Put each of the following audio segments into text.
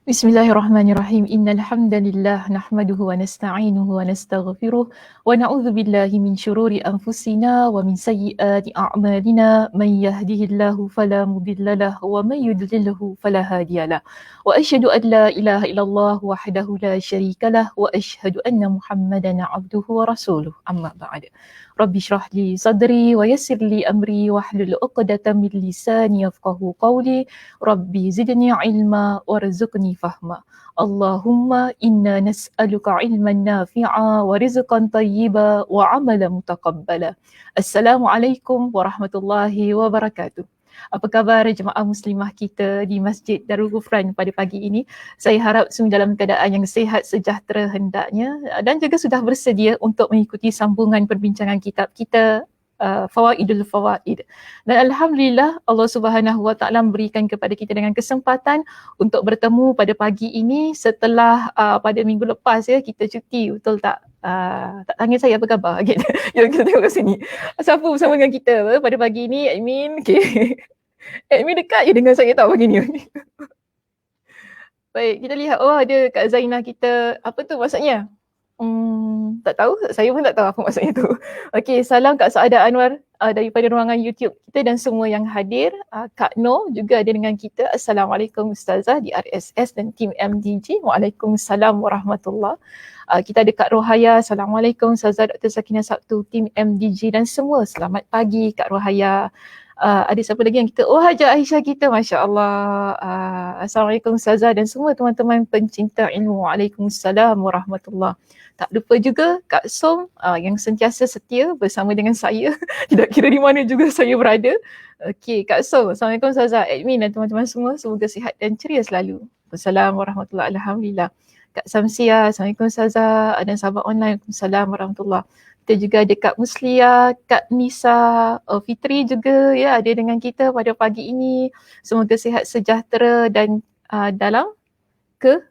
Bismillahirrahmanirrahim. Innal hamdalillah nahmaduhu wa nasta'inuhu wa nastaghfiruh wa na'udzu billahi min syururi anfusina wa min sayyiati a'malina man yahdihillahu fala mudhillalah wa man yudlilhu fala hadiyalah. Wa asyhadu an la ilaha illallah wahdahu la syarikalah wa asyhadu anna Muhammadan 'abduhu wa rasuluh. Amma ba'd. Rabbi shrah li sadri wa yassir li amri wahlul 'uqdatam min lisani yafqahu qawli. Rabbi zidni ilma warzuqni fahma. Allahumma inna nas'aluka ilman nafi'a wa rizqan tayyiba wa amalan mutaqabbala. Assalamualaikum warahmatullahi wabarakatuh. Apa khabar jemaah muslimah kita di Masjid Darul Ghufran pada pagi ini? Saya harap semua dalam keadaan yang sihat sejahtera hendaknya dan juga sudah bersedia untuk mengikuti sambungan perbincangan kitab kita Fawaidul Fawaid. Dan alhamdulillah Allah Subhanahu Wa Taala memberikan kepada kita dengan kesempatan untuk bertemu pada pagi ini setelah pada minggu lepas ya kita cuti, betul tak? Tak tanya saya apa khabar gitu. Jom kita tengok kat sini. Siapa bersama dengan kita pada pagi ini? Admin. Okay. Admin dekat je dengan saya tahu pagi ni. Baik, kita lihat ada Kak Zainah kita. Apa tu maksudnya? Tak tahu, saya pun tak tahu apa maksudnya tu. Okey, salam Kak Saada Anwar daripada ruangan YouTube kita dan semua yang hadir. Kak Noh juga ada dengan kita. Assalamualaikum Ustazah di RSS dan tim MDG. Waalaikumsalam warahmatullahi. Kita ada Kak Rohaya. Assalamualaikum Ustazah Dr. Sakinah Sabtu, tim MDG dan semua. Selamat pagi Kak Rohaya. Ada siapa lagi yang kita, Haja Aisyah kita, Masya Allah. Assalamualaikum Ustazah dan semua teman-teman pencinta ilmu. Waalaikumsalam warahmatullahi. Tak lupa juga Kak Som yang sentiasa setia bersama dengan saya. Tidak kira di mana juga saya berada. Okey, Kak Som. Assalamualaikum Ustazah, admin dan teman-teman semua. Semoga sihat dan ceria selalu. Wassalamualaikum warahmatullahi. Alhamdulillah. Kak Samsia. Assalamualaikum Ustazah. Dan sahabat online. Waalaikumsalam warahmatullahi. Kita juga ada Kak Muslia, Kak Nisa, Fitri juga ya ada dengan kita pada pagi ini. Semoga sihat sejahtera dan dalam ke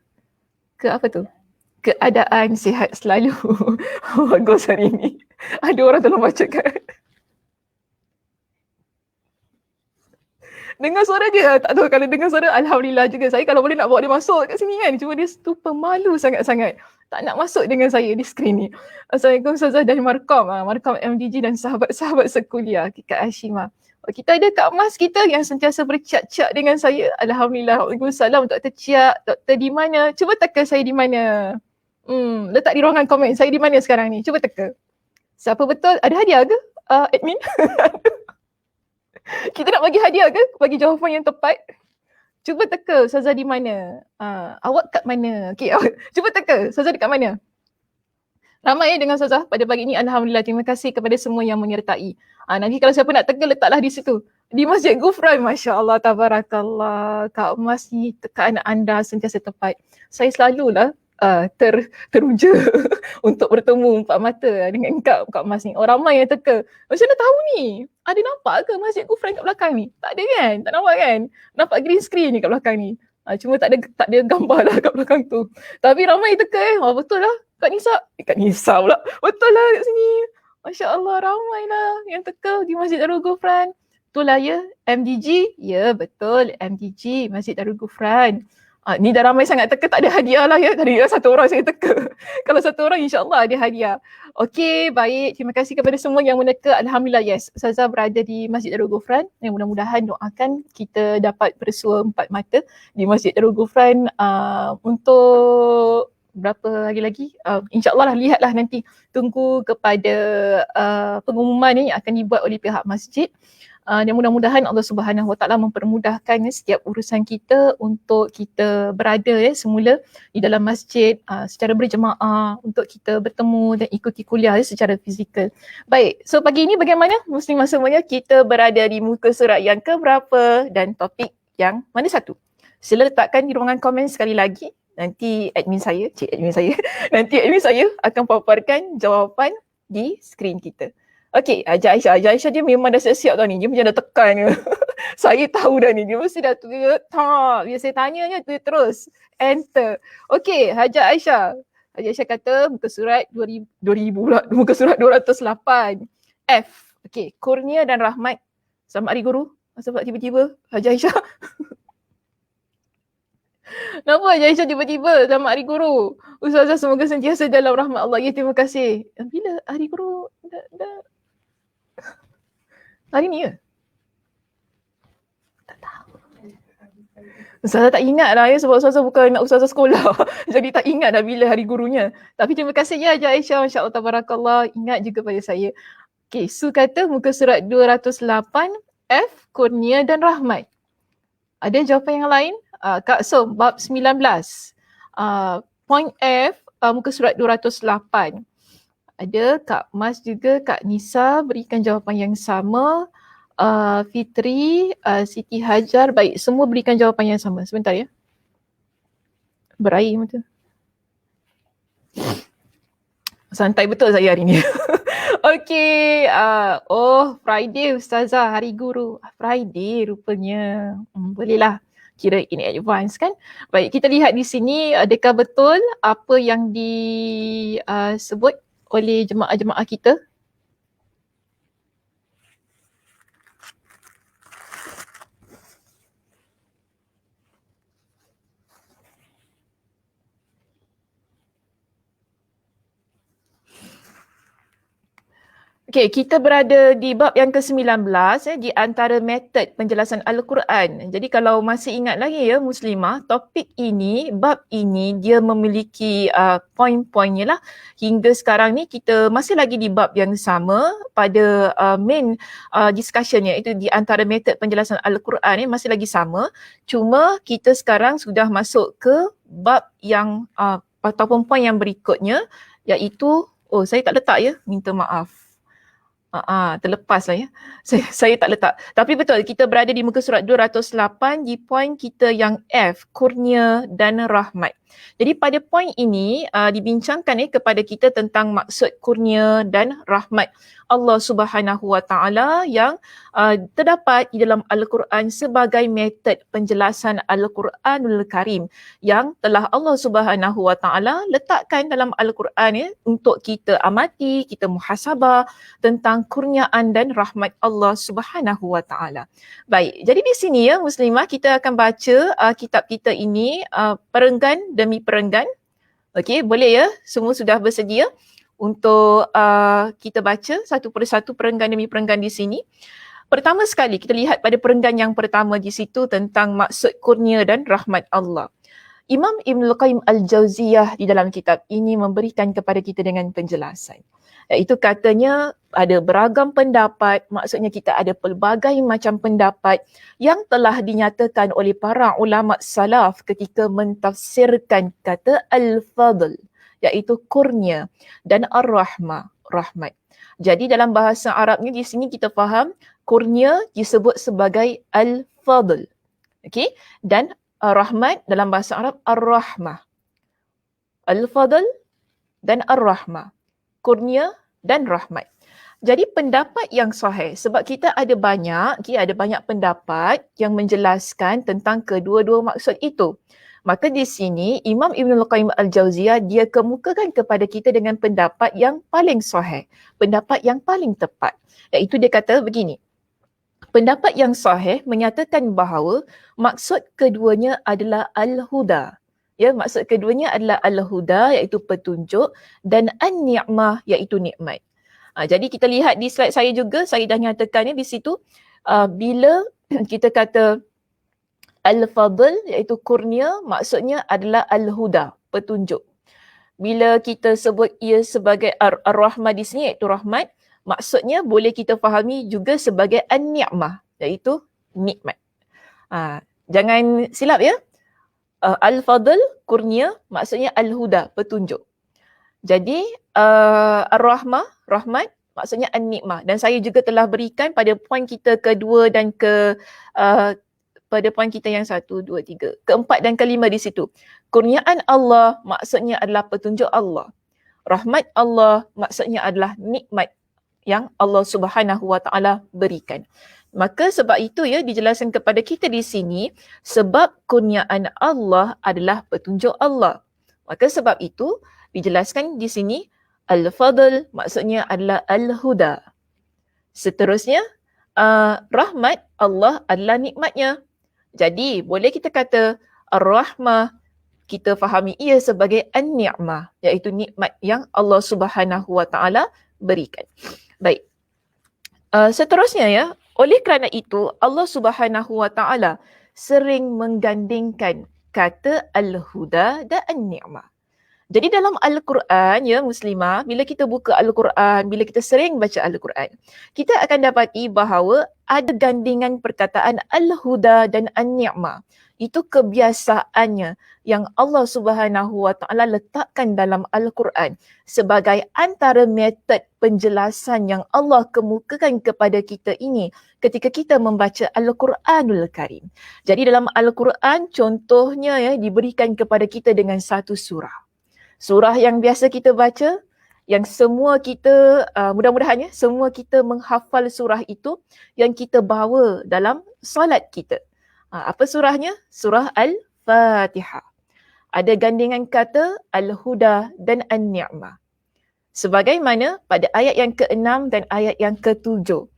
apa tu? Keadaan sihat selalu. Bagus hari ini. Ada orang tolong bacakan. Dengar suara dia, tak tahu kalau dengar suara, alhamdulillah juga. Saya kalau boleh nak bawa dia masuk kat sini kan. Cuma dia tu pemalu sangat-sangat. Tak nak masuk dengan saya di skrin ni. Assalamualaikum Ustazah dari Markom. Markom MDG dan sahabat-sahabat sekuliah. Kak Hashimah. Kita ada Kak Mas kita yang sentiasa berciak-ciak dengan saya. Alhamdulillah. Waalaikumsalam Dr. Ciak. Doktor di mana? Cuba teka saya di mana. Letak di ruangan komen. Saya di mana sekarang ni? Cuba teka. Siapa betul? Ada hadiah ke? Admin? Kita nak bagi hadiah ke? Bagi jawapan yang tepat. Cuba teka Ustazah di mana? Awak kat mana? Okay, cuba teka Ustazah dekat mana? Ramai dengan Ustazah pada pagi ini. Alhamdulillah, terima kasih kepada semua yang menyertai. Nanti kalau siapa nak teka, letaklah di situ. Di Masjid Ghufran, Masya Allah, tabarakallah. Kak Mas ni tekaan anda sentiasa tepat. Saya selalulah teruja untuk bertemu empat mata dengan Kak Mas ni. Orang ramai yang teka. Macam mana tahu ni? Ada nampak ke Masjid Ghufran kat belakang ni? Tak ada kan? Tak nampak kan? Nampak green screen ni kat belakang ni. Cuma tak ada gambar lah kat belakang tu. Tapi ramai teka betul lah. Kak Nisa pula. Betul lah kat sini. Masya Allah, ramai lah yang teka di Masjid Darul Ghufran. Betul lah ya? MDG? Ya betul, MDG, Masjid Darul Ghufran. Ni dah ramai sangat teka, tak ada hadiah lah ya. Tadi satu orang saya teka. Kalau satu orang insyaAllah ada hadiah. Okey, baik. Terima kasih kepada semua yang meneka. Alhamdulillah, yes. Ustazah berada di Masjid Darul Ghufran. Yang mudah-mudahan doakan kita dapat bersua empat mata di Masjid Darul Ghufran untuk berapa hari lagi? InsyaAllah lah, lihatlah nanti. Tunggu kepada pengumuman ni yang akan dibuat oleh pihak masjid. Dan mudah-mudahan Allah Subhanahu Wa Taala mempermudahkan setiap urusan kita untuk kita berada semula di dalam masjid secara berjemaah untuk kita bertemu dan ikuti kuliah secara fizikal. Baik, so pagi ini bagaimana muslimah semuanya? Kita berada di muka surat yang keberapa dan topik yang mana satu? Sila letakkan di ruangan komen sekali lagi. Nanti admin saya akan paparkan jawapan di skrin kita. Okey, Haja Aisyah dia memang dah siap-siap tau ni. Dia macam dah tekan je. Saya tahu dah ni. Dia mesti dah biar saya tanyanya terus. Enter. Okey, Haja Aisyah. Haja Aisyah kata muka surat 2000 pula. Muka surat 208. F. Okey, Kurnia dan Rahmat. Selamat Hari Guru. Sebab tiba-tiba Haja Aisyah. Kenapa je Aisyah tiba-tiba selamat hari guru? Ustazah semoga sentiasa dalam rahmat Allah. Ya, terima kasih. Bila hari guru? Dah. Hari ni ke? Tak tahu. Ustazah tak ingat lah ya, sebab Ustazah bukan ustazah sekolah. Jadi tak ingat dah bila hari gurunya. Tapi terima kasih ya Hajar Aisyah. Masya Allah, tabarakallah. Ingat juga pada saya. Okay, Su kata muka surat 208, F, kurnia dan rahmat. Ada jawapan yang lain? Kak Som, bab 19. Point F, muka surat 208. Ada Kak Mas juga, Kak Nisa berikan jawapan yang sama. Fitri, Siti Hajar, baik, semua berikan jawapan yang sama. Sebentar ya. Berair macam tu. Santai betul saya hari ni. Okey, Friday Ustazah, hari guru. Friday rupanya. Bolehlah kira in advance kan. Baik, kita lihat di sini adakah betul apa yang disebut oleh jemaah-jemaah kita. Okey, kita berada di bab yang ke-19 di antara metod penjelasan Al-Quran. Jadi kalau masih ingat lagi ya Muslimah, topik ini, bab ini dia memiliki poin-poinnya lah. Hingga sekarang ni kita masih lagi di bab yang sama pada main discussionnya, itu di antara metod penjelasan Al-Quran masih lagi sama. Cuma kita sekarang sudah masuk ke bab yang ataupun poin yang berikutnya, iaitu, saya tak letak ya, minta maaf. Terlepas lah ya. Saya tak letak. Tapi betul, kita berada di muka surat 208 di poin kita yang F, kurnia dan rahmat. Jadi pada poin ini dibincangkan kepada kita tentang maksud kurnia dan rahmat Allah Subhanahu Wa Taala yang terdapat di dalam Al-Quran sebagai metod penjelasan Al-Quranul Karim yang telah Allah Subhanahu Wa Taala letakkan dalam Al-Quran untuk kita amati, kita muhasabah tentang kurniaan dan rahmat Allah Subhanahu Wa Taala. Baik, jadi di sini ya Muslimah, kita akan baca kitab kita ini perenggan demi perenggan. Okey, boleh ya? Semua sudah bersedia untuk kita baca satu persatu perenggan demi perenggan di sini. Pertama sekali kita lihat pada perenggan yang pertama di situ tentang maksud kurnia dan rahmat Allah. Imam Ibnul Qayyim Al-Jauziyah di dalam kitab ini memberikan kepada kita dengan penjelasan. Iaitu katanya ada beragam pendapat, maksudnya kita ada pelbagai macam pendapat yang telah dinyatakan oleh para ulama salaf ketika mentafsirkan kata al-fadl, iaitu kurnia, dan ar-rahmah, rahmat. Jadi dalam bahasa Arabnya di sini kita faham kurnia disebut sebagai al-fadl. Okey, dan rahmat dalam bahasa Arab ar-rahmah. Al-fadl dan ar-rahmah. Kurnia dan rahmat. Jadi pendapat yang sahih, sebab kita ada banyak pendapat yang menjelaskan tentang kedua-dua maksud itu. Maka di sini Imam Ibnul Qayyim Al-Jauziyah dia kemukakan kepada kita dengan pendapat yang paling sahih, pendapat yang paling tepat. Iaitu dia kata begini. Pendapat yang sahih menyatakan bahawa maksud keduanya adalah al-huda. Ya, maksud keduanya adalah al-huda iaitu petunjuk dan an-ni'mah iaitu nikmat. Jadi kita lihat di slide saya juga, saya dah nyatakannya di situ bila kita kata al-fadl iaitu kurnia, maksudnya adalah al-huda, petunjuk. Bila kita sebut ia sebagai ar-rahmah di sini iaitu rahmat, maksudnya boleh kita fahami juga sebagai an-ni'mah iaitu nikmat. Jangan silap ya. Al-fadl, kurnia, maksudnya al-huda, petunjuk. Jadi ar-rahmah, rahmat, maksudnya an-nikmah. Dan saya juga telah berikan pada poin kita kedua dan pada poin kita yang 1, 2, 3, keempat dan kelima di situ. Kurniaan Allah maksudnya adalah petunjuk Allah. Rahmat Allah maksudnya adalah nikmat yang Allah Subhanahu Wa Taala berikan. Maka sebab itu ya dijelaskan kepada kita di sini sebab kurniaan Allah adalah petunjuk Allah. Maka sebab itu dijelaskan di sini al-fadl maksudnya adalah al-huda. Seterusnya rahmat Allah adalah nikmatnya. Jadi boleh kita kata ar-rahmah kita fahami ia sebagai an-ni'mah, iaitu nikmat yang Allah Subhanahu Wa Taala berikan. Baik. Seterusnya ya, oleh kerana itu Allah Subhanahu Wa Taala sering menggandingkan kata al-huda dan an-ni'mah. Jadi dalam Al-Quran ya Muslimah, bila kita buka Al-Quran, bila kita sering baca Al-Quran, kita akan dapati bahawa ada gandingan perkataan Al-Huda dan An-Ni'mah. Itu kebiasaannya yang Allah Subhanahu Wa Taala letakkan dalam Al-Quran sebagai antara metod penjelasan yang Allah kemukakan kepada kita ini ketika kita membaca Al-Quranul Karim. Jadi dalam Al-Quran contohnya ya diberikan kepada kita dengan satu surah. Surah yang biasa kita baca, yang semua kita, mudah-mudahan ya, semua kita menghafal surah itu yang kita bawa dalam solat kita. Apa surahnya? Surah Al-Fatihah. Ada gandingan kata Al-Huda dan An-Ni'mah. Sebagaimana pada ayat yang ke-6 dan ayat yang ke-7.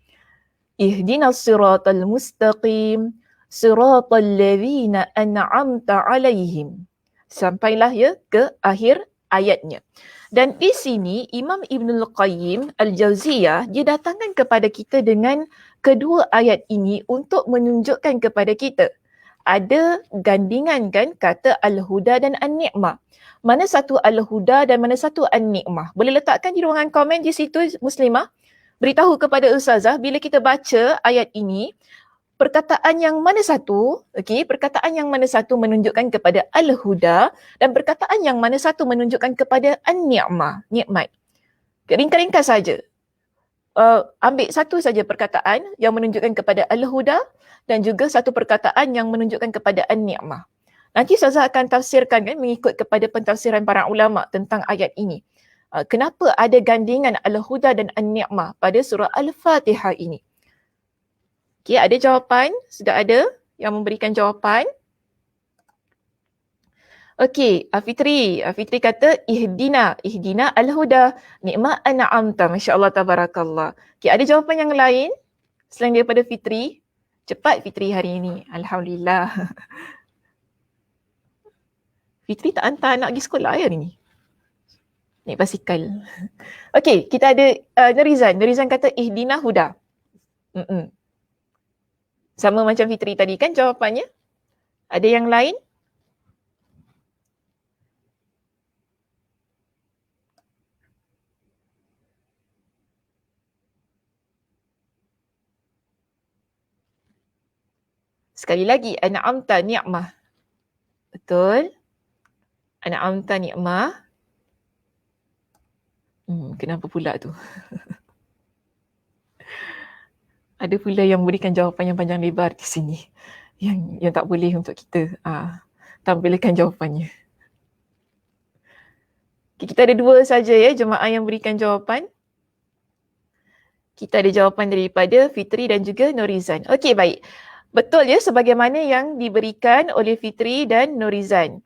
Ihdinas siratal mustaqim, siratal ladzina an'amta alaihim. Sampailah ya ke akhir ayatnya. Dan di sini Imam Ibnul Qayyim Al-Jauziyah dia datangkan kepada kita dengan kedua ayat ini untuk menunjukkan kepada kita ada gandingan kan kata Al-Huda dan An-Ni'mah. Mana satu Al-Huda dan mana satu An-Ni'mah. Boleh letakkan di ruangan komen di situ Muslimah. Beritahu kepada Ustazah bila kita baca ayat ini perkataan yang mana satu, perkataan yang mana satu menunjukkan kepada Al-Huda dan perkataan yang mana satu menunjukkan kepada An-Ni'mah, nikmat. Ringkas-ringkas saja. Ambil satu saja perkataan yang menunjukkan kepada Al-Huda dan juga satu perkataan yang menunjukkan kepada An-Ni'mah. Nanti Ustazah akan tafsirkan kan mengikut kepada pentafsiran para ulama tentang ayat ini. Kenapa ada gandingan Al-Huda dan An-Ni'mah pada surah Al-Fatihah ini? Okay, ada jawapan? Sudah ada yang memberikan jawapan? Okey, Fitri. Fitri kata ihdina al-huda ni'ma an'amta. Masya-Allah tabarakallah. Okey, ada jawapan yang lain selain daripada Fitri? Cepat Fitri hari ini. Alhamdulillah. Fitri tak hantar anak pergi sekolah ya hari ni? Naik basikal. Okey, kita ada Nurizan. Nurizan kata ihdina huda. Sama macam Fitri tadi kan jawapannya? Ada yang lain? Sekali lagi, an'amta ni'mah. Betul? An'amta ni'mah. Kenapa pula tu? Ada pula yang memberikan jawapan yang panjang lebar di sini. Yang tak boleh untuk kita tampilkan jawapannya. Okay, kita ada dua saja ya jemaah yang berikan jawapan. Kita ada jawapan daripada Fitri dan juga Nurizan. Okey, baik. Betul ya sebagaimana yang diberikan oleh Fitri dan Nurizan.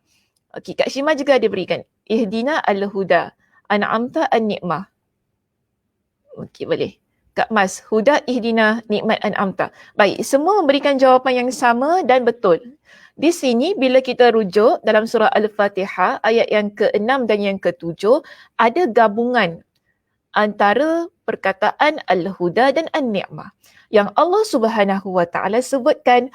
Okey, Kak Shima juga ada berikan. Ihdina al-huda, an'amta an-ni'mah. Okey, boleh. Kak Mas, huda ihdina nikmat an'amta. Baik, semua memberikan jawapan yang sama dan betul. Di sini bila kita rujuk dalam surah Al-Fatihah ayat yang ke-6 dan yang ke-7 ada gabungan antara perkataan Al-Huda dan An-Ni'mah. Yang Allah Subhanahu Wa Taala sebutkan,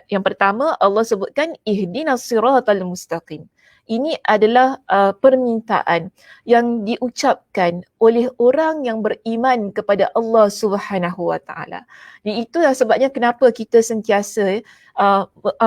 yang pertama Allah sebutkan ihdinas siratal mustaqim. Ini adalah permintaan yang diucapkan oleh orang yang beriman kepada Allah Subhanahu Wa Taala. Jadi itulah sebabnya kenapa kita sentiasa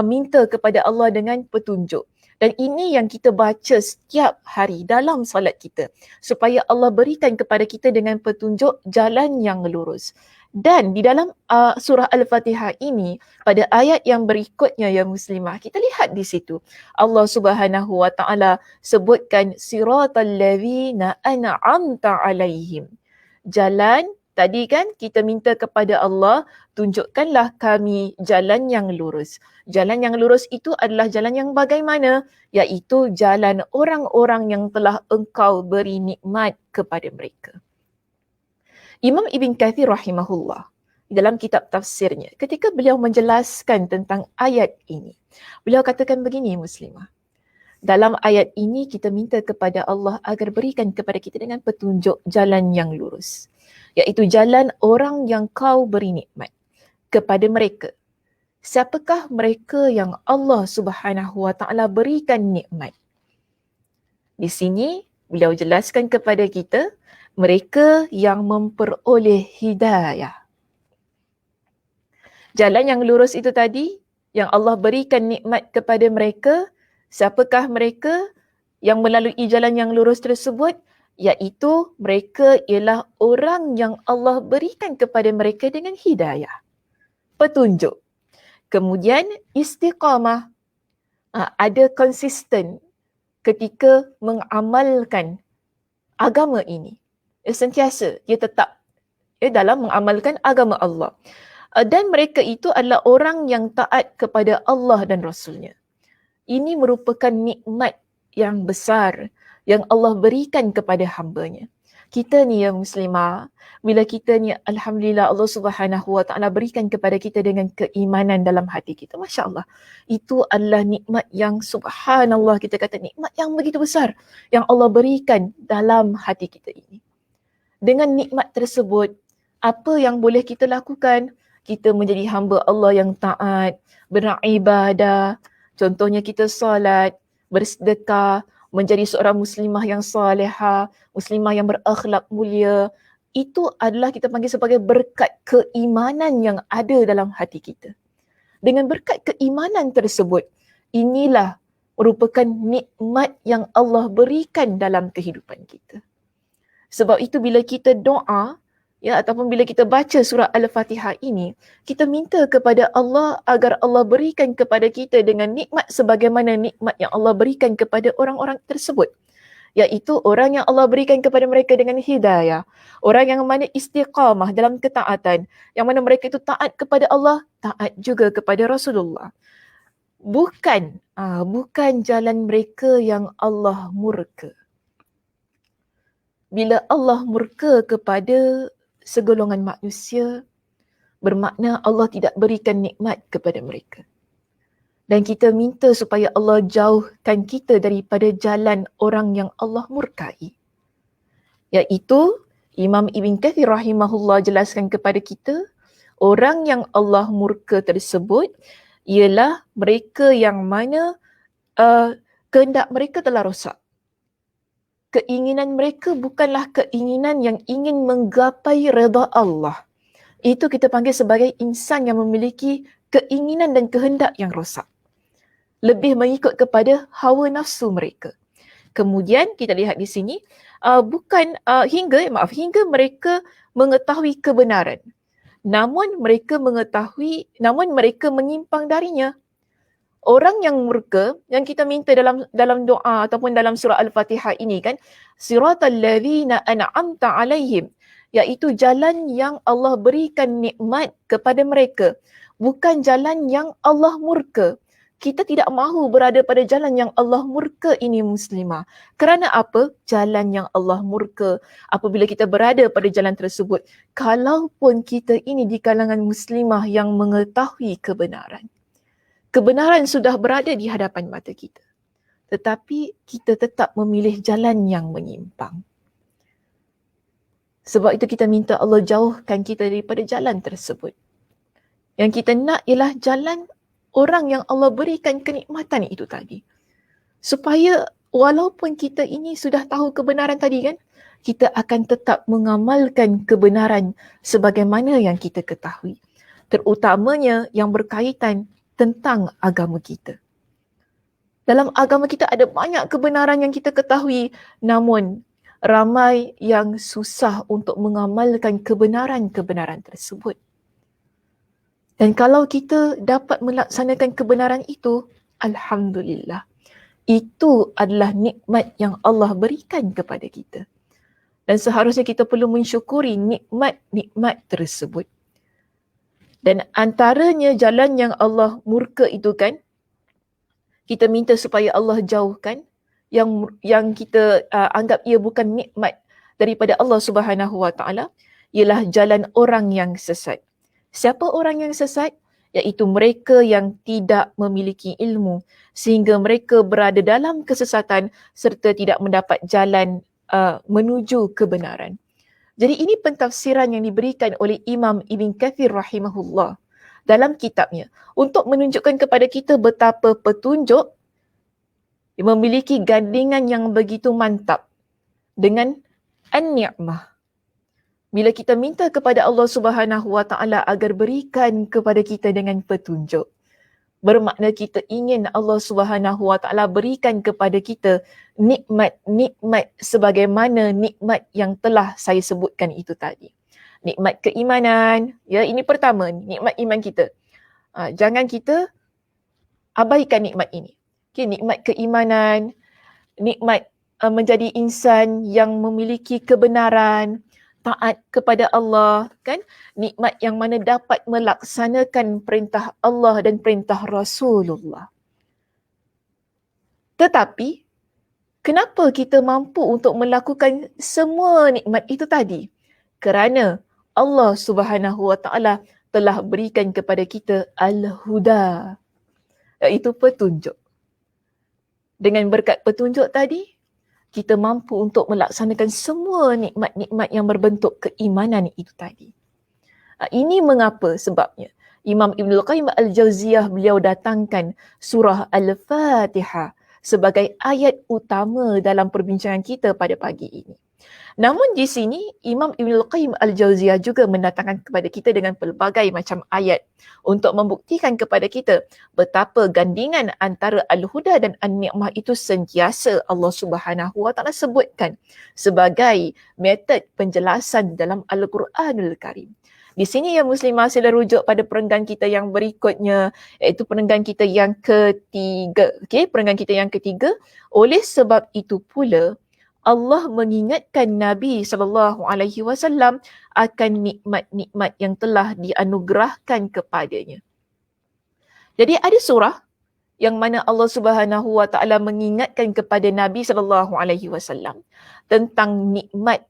minta kepada Allah dengan petunjuk. Dan ini yang kita baca setiap hari dalam solat kita supaya Allah berikan kepada kita dengan petunjuk jalan yang lurus. Dan di dalam surah Al-Fatihah ini pada ayat yang berikutnya ya muslimah kita lihat di situ Allah Subhanahu Wa Taala sebutkan siratal ladzina an'amta alaihim. Jalan tadi kan kita minta kepada Allah tunjukkanlah kami jalan yang lurus. Jalan yang lurus itu adalah jalan yang bagaimana? Iaitu jalan orang-orang yang telah engkau beri nikmat kepada mereka. Imam Ibn Kathir rahimahullah dalam kitab tafsirnya ketika beliau menjelaskan tentang ayat ini, beliau katakan begini muslimah. dalam ayat ini kita minta kepada Allah agar berikan kepada kita dengan petunjuk jalan yang lurus, iaitu jalan orang yang kau beri nikmat kepada mereka. Siapakah mereka yang Allah Subhanahu Wa Taala berikan nikmat? Di sini beliau jelaskan kepada kita mereka yang memperoleh hidayah. Jalan yang lurus itu tadi, yang Allah berikan nikmat kepada mereka, siapakah mereka yang melalui jalan yang lurus tersebut? Iaitu mereka ialah orang yang Allah berikan kepada mereka dengan hidayah, petunjuk. Kemudian istiqamah, ada konsisten ketika mengamalkan agama ini. Sentiasa dia tetap dalam mengamalkan agama Allah. Dan mereka itu adalah orang yang taat kepada Allah dan Rasulnya. Ini merupakan nikmat yang besar yang Allah berikan kepada hamba-Nya. Kita ni ya muslimah, bila kita ni alhamdulillah Allah Subhanahu Wa Taala berikan kepada kita dengan keimanan dalam hati kita. Masya Allah. Itu adalah nikmat yang subhanallah, kita kata nikmat yang begitu besar yang Allah berikan dalam hati kita ini. Dengan nikmat tersebut, apa yang boleh kita lakukan? Kita menjadi hamba Allah yang taat, beribadah. Contohnya kita solat, bersedekah, menjadi seorang muslimah yang salihah, muslimah yang berakhlak mulia. Itu adalah kita panggil sebagai berkat keimanan yang ada dalam hati kita. Dengan berkat keimanan tersebut, inilah merupakan nikmat yang Allah berikan dalam kehidupan kita. Sebab itu bila kita doa, ataupun bila kita baca surah Al-Fatihah ini, kita minta kepada Allah agar Allah berikan kepada kita dengan nikmat sebagaimana nikmat yang Allah berikan kepada orang-orang tersebut. Iaitu orang yang Allah berikan kepada mereka dengan hidayah. Orang yang mana istiqamah dalam ketaatan. Yang mana mereka itu taat kepada Allah, taat juga kepada Rasulullah. Bukan jalan mereka yang Allah murka. Bila Allah murka kepada segolongan manusia, bermakna Allah tidak berikan nikmat kepada mereka. Dan kita minta supaya Allah jauhkan kita daripada jalan orang yang Allah murkai. Iaitu Imam Ibn Kathir rahimahullah jelaskan kepada kita, orang yang Allah murka tersebut ialah mereka yang mana kehendak mereka telah rosak. Keinginan mereka bukanlah keinginan yang ingin menggapai redha Allah. Itu kita panggil sebagai insan yang memiliki keinginan dan kehendak yang rosak. Lebih mengikut kepada hawa nafsu mereka. Kemudian kita lihat di sini, hingga mereka mengetahui kebenaran. Namun mereka menyimpang darinya. Orang yang murka, yang kita minta dalam doa ataupun dalam surah Al-Fatihah ini kan, siratal ladzina an'amta alaihim, iaitu jalan yang Allah berikan nikmat kepada mereka, bukan jalan yang Allah murka. Kita tidak mahu berada pada jalan yang Allah murka ini muslimah. Kerana apa? Jalan yang Allah murka. Apabila kita berada pada jalan tersebut, kalaupun kita ini di kalangan muslimah yang mengetahui kebenaran, kebenaran sudah berada di hadapan mata kita, tetapi kita tetap memilih jalan yang menyimpang. Sebab itu kita minta Allah jauhkan kita daripada jalan tersebut. Yang kita nak ialah jalan orang yang Allah berikan kenikmatan itu tadi. Supaya walaupun kita ini sudah tahu kebenaran tadi kan, kita akan tetap mengamalkan kebenaran sebagaimana yang kita ketahui. Terutamanya yang berkaitan tentang agama kita. Dalam agama kita ada banyak kebenaran yang kita ketahui, namun ramai yang susah untuk mengamalkan kebenaran-kebenaran tersebut. Dan kalau kita dapat melaksanakan kebenaran itu, alhamdulillah. Itu adalah nikmat yang Allah berikan kepada kita. Dan seharusnya kita perlu mensyukuri nikmat-nikmat tersebut. Dan antaranya jalan yang Allah murka itu kan, kita minta supaya Allah jauhkan, yang kita anggap ia bukan nikmat daripada Allah Subhanahu Wa Taala, ialah jalan orang yang sesat. Siapa orang yang sesat? iaitu mereka yang tidak memiliki ilmu sehingga mereka berada dalam kesesatan serta tidak mendapat jalan menuju kebenaran. Jadi ini pentafsiran yang diberikan oleh Imam Ibn Kathir rahimahullah dalam kitabnya untuk menunjukkan kepada kita betapa petunjuk memiliki gandingan yang begitu mantap dengan an-ni'mah. Bila kita minta kepada Allah Subhanahu Wa Taala agar berikan kepada kita dengan petunjuk, bermakna kita ingin Allah Subhanahu Wa Taala berikan kepada kita nikmat-nikmat sebagaimana nikmat yang telah saya sebutkan itu tadi. Nikmat keimanan, ya, ini pertama, nikmat iman kita. Jangan kita abaikan nikmat ini. Okay, nikmat keimanan, nikmat menjadi insan yang memiliki kebenaran, taat kepada Allah, kan? Nikmat yang mana dapat melaksanakan perintah Allah dan perintah Rasulullah. Tetapi, kenapa kita mampu untuk melakukan semua nikmat itu tadi? Kerana Allah Subhanahu Wa Taala telah berikan kepada kita al-huda, iaitu petunjuk. Dengan berkat petunjuk tadi, kita mampu untuk melaksanakan semua nikmat-nikmat yang berbentuk keimanan itu tadi. Ini mengapa sebabnya Imam Ibnul Qayyim Al-Jauziyah beliau datangkan surah Al-Fatihah sebagai ayat utama dalam perbincangan kita pada pagi ini. Namun di sini Imam Ibnul Qayyim Al-Jauziyah juga mendatangkan kepada kita dengan pelbagai macam ayat untuk membuktikan kepada kita betapa gandingan antara Al-Huda dan An-Ni'mah itu sentiasa Allah Subhanahu Wa Taala sebutkan sebagai metod penjelasan dalam Al-Quranul Karim. Di sini ya Muslimah, sila rujuk pada perenggan kita yang berikutnya, iaitu perenggan kita yang ketiga. Okey, perenggan kita yang ketiga. Oleh sebab itu pula Allah mengingatkan Nabi SAW akan nikmat-nikmat yang telah dianugerahkan kepadanya. Jadi ada surah yang mana Allah Subhanahu Wa Taala mengingatkan kepada Nabi SAW tentang nikmat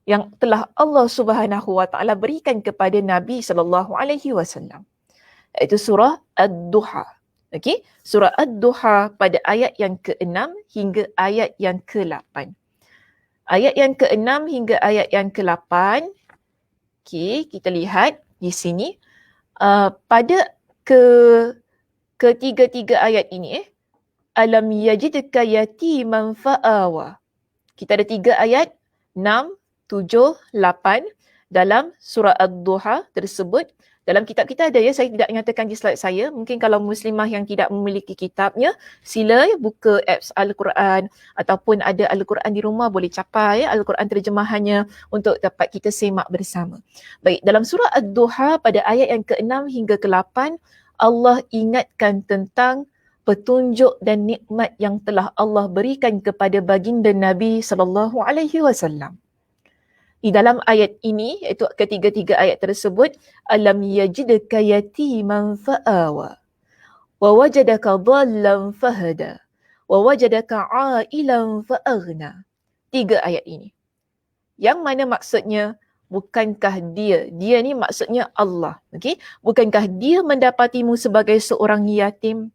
yang telah Allah Subhanahu Wa Taala berikan kepada Nabi SAW. Iaitu surah Ad-Duha. Okey, surah Ad-Duha pada ayat yang ke-6 hingga ayat yang ke-8. Ayat yang ke-6 hingga ayat yang ke-8. Okey, kita lihat di sini pada ketiga-tiga ayat ini alam yajidka yatiman fa'awa. Kita ada 3 ayat 6, 7, 8 dalam surah Ad-Duha tersebut. Dalam kitab kita ada ya, saya tidak nyatakan di slide saya. Mungkin kalau muslimah yang tidak memiliki kitabnya, sila buka apps Al-Quran ataupun ada Al-Quran di rumah, boleh capai Al-Quran terjemahannya untuk dapat kita semak bersama. Baik, dalam surah Ad-Duha pada ayat yang ke-6 hingga ke-8, Allah ingatkan tentang petunjuk dan nikmat yang telah Allah berikan kepada baginda Nabi SAW. Di dalam ayat ini, iaitu ketiga-tiga ayat tersebut, alam yajidka yatiman fa'awa wa wajadaka dhallan fahada wa wajadaka ailan fa'aghna. 3 ayat ini. Yang mana maksudnya, bukankah dia ni maksudnya Allah, okey? Bukankah dia mendapatimu sebagai seorang yatim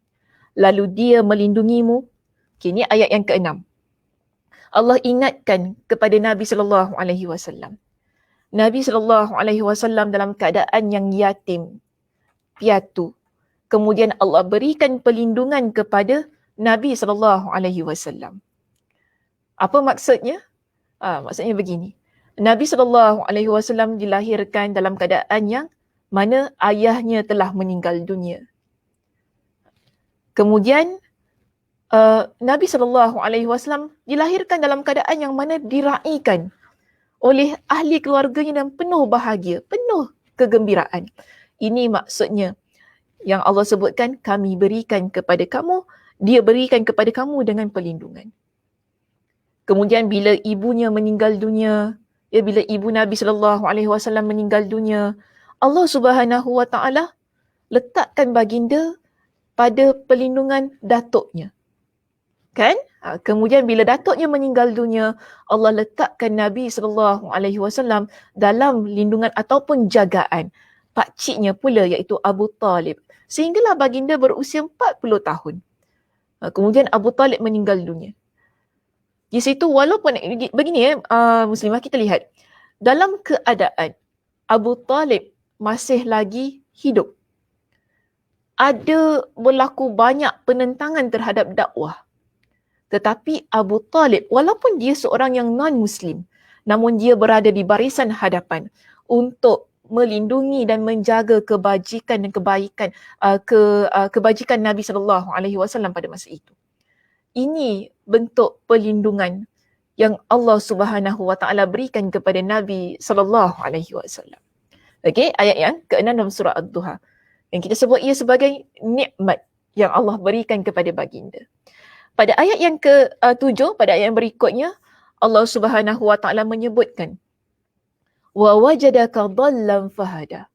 lalu dia melindungimu? Okey, ini ayat yang ke-6. Allah ingatkan kepada Nabi SAW. Nabi SAW dalam keadaan yang yatim, piatu. Kemudian Allah berikan perlindungan kepada Nabi SAW. Apa maksudnya? Maksudnya begini. Nabi SAW dilahirkan dalam keadaan yang mana ayahnya telah meninggal dunia. Kemudian Nabi SAW dilahirkan dalam keadaan yang mana diraikan oleh ahli keluarganya dan penuh bahagia, penuh kegembiraan. Ini maksudnya yang Allah sebutkan, kami berikan kepada kamu, dia berikan kepada kamu dengan perlindungan. Kemudian bila ibunya meninggal dunia, bila ibu Nabi SAW meninggal dunia, Allah Subhanahu Wa Taala letakkan baginda pada perlindungan datuknya. Kan? Kemudian bila datuknya meninggal dunia, Allah letakkan Nabi SAW dalam lindungan ataupun jagaan pakciknya pula iaitu Abu Talib. Sehinggalah baginda berusia 40 tahun. Kemudian Abu Talib meninggal dunia. Di situ walaupun begini Muslimah, kita lihat dalam keadaan Abu Talib masih lagi hidup, ada berlaku banyak penentangan terhadap dakwah. Tetapi Abu Talib walaupun dia seorang yang non-Muslim, namun dia berada di barisan hadapan untuk melindungi dan menjaga kebajikan dan kebaikan kebajikan Nabi SAW pada masa itu. Ini bentuk perlindungan yang Allah Subhanahu Wa Taala berikan kepada Nabi SAW. Okey, ayat yang ke-6 dalam surah Ad-Duha. Yang kita sebut ia sebagai nikmat yang Allah berikan kepada baginda. Pada ayat yang ke-7, pada ayat yang berikutnya, Allah Subhanahu Wa Taala menyebutkan wa wajadaka dhallan fahada.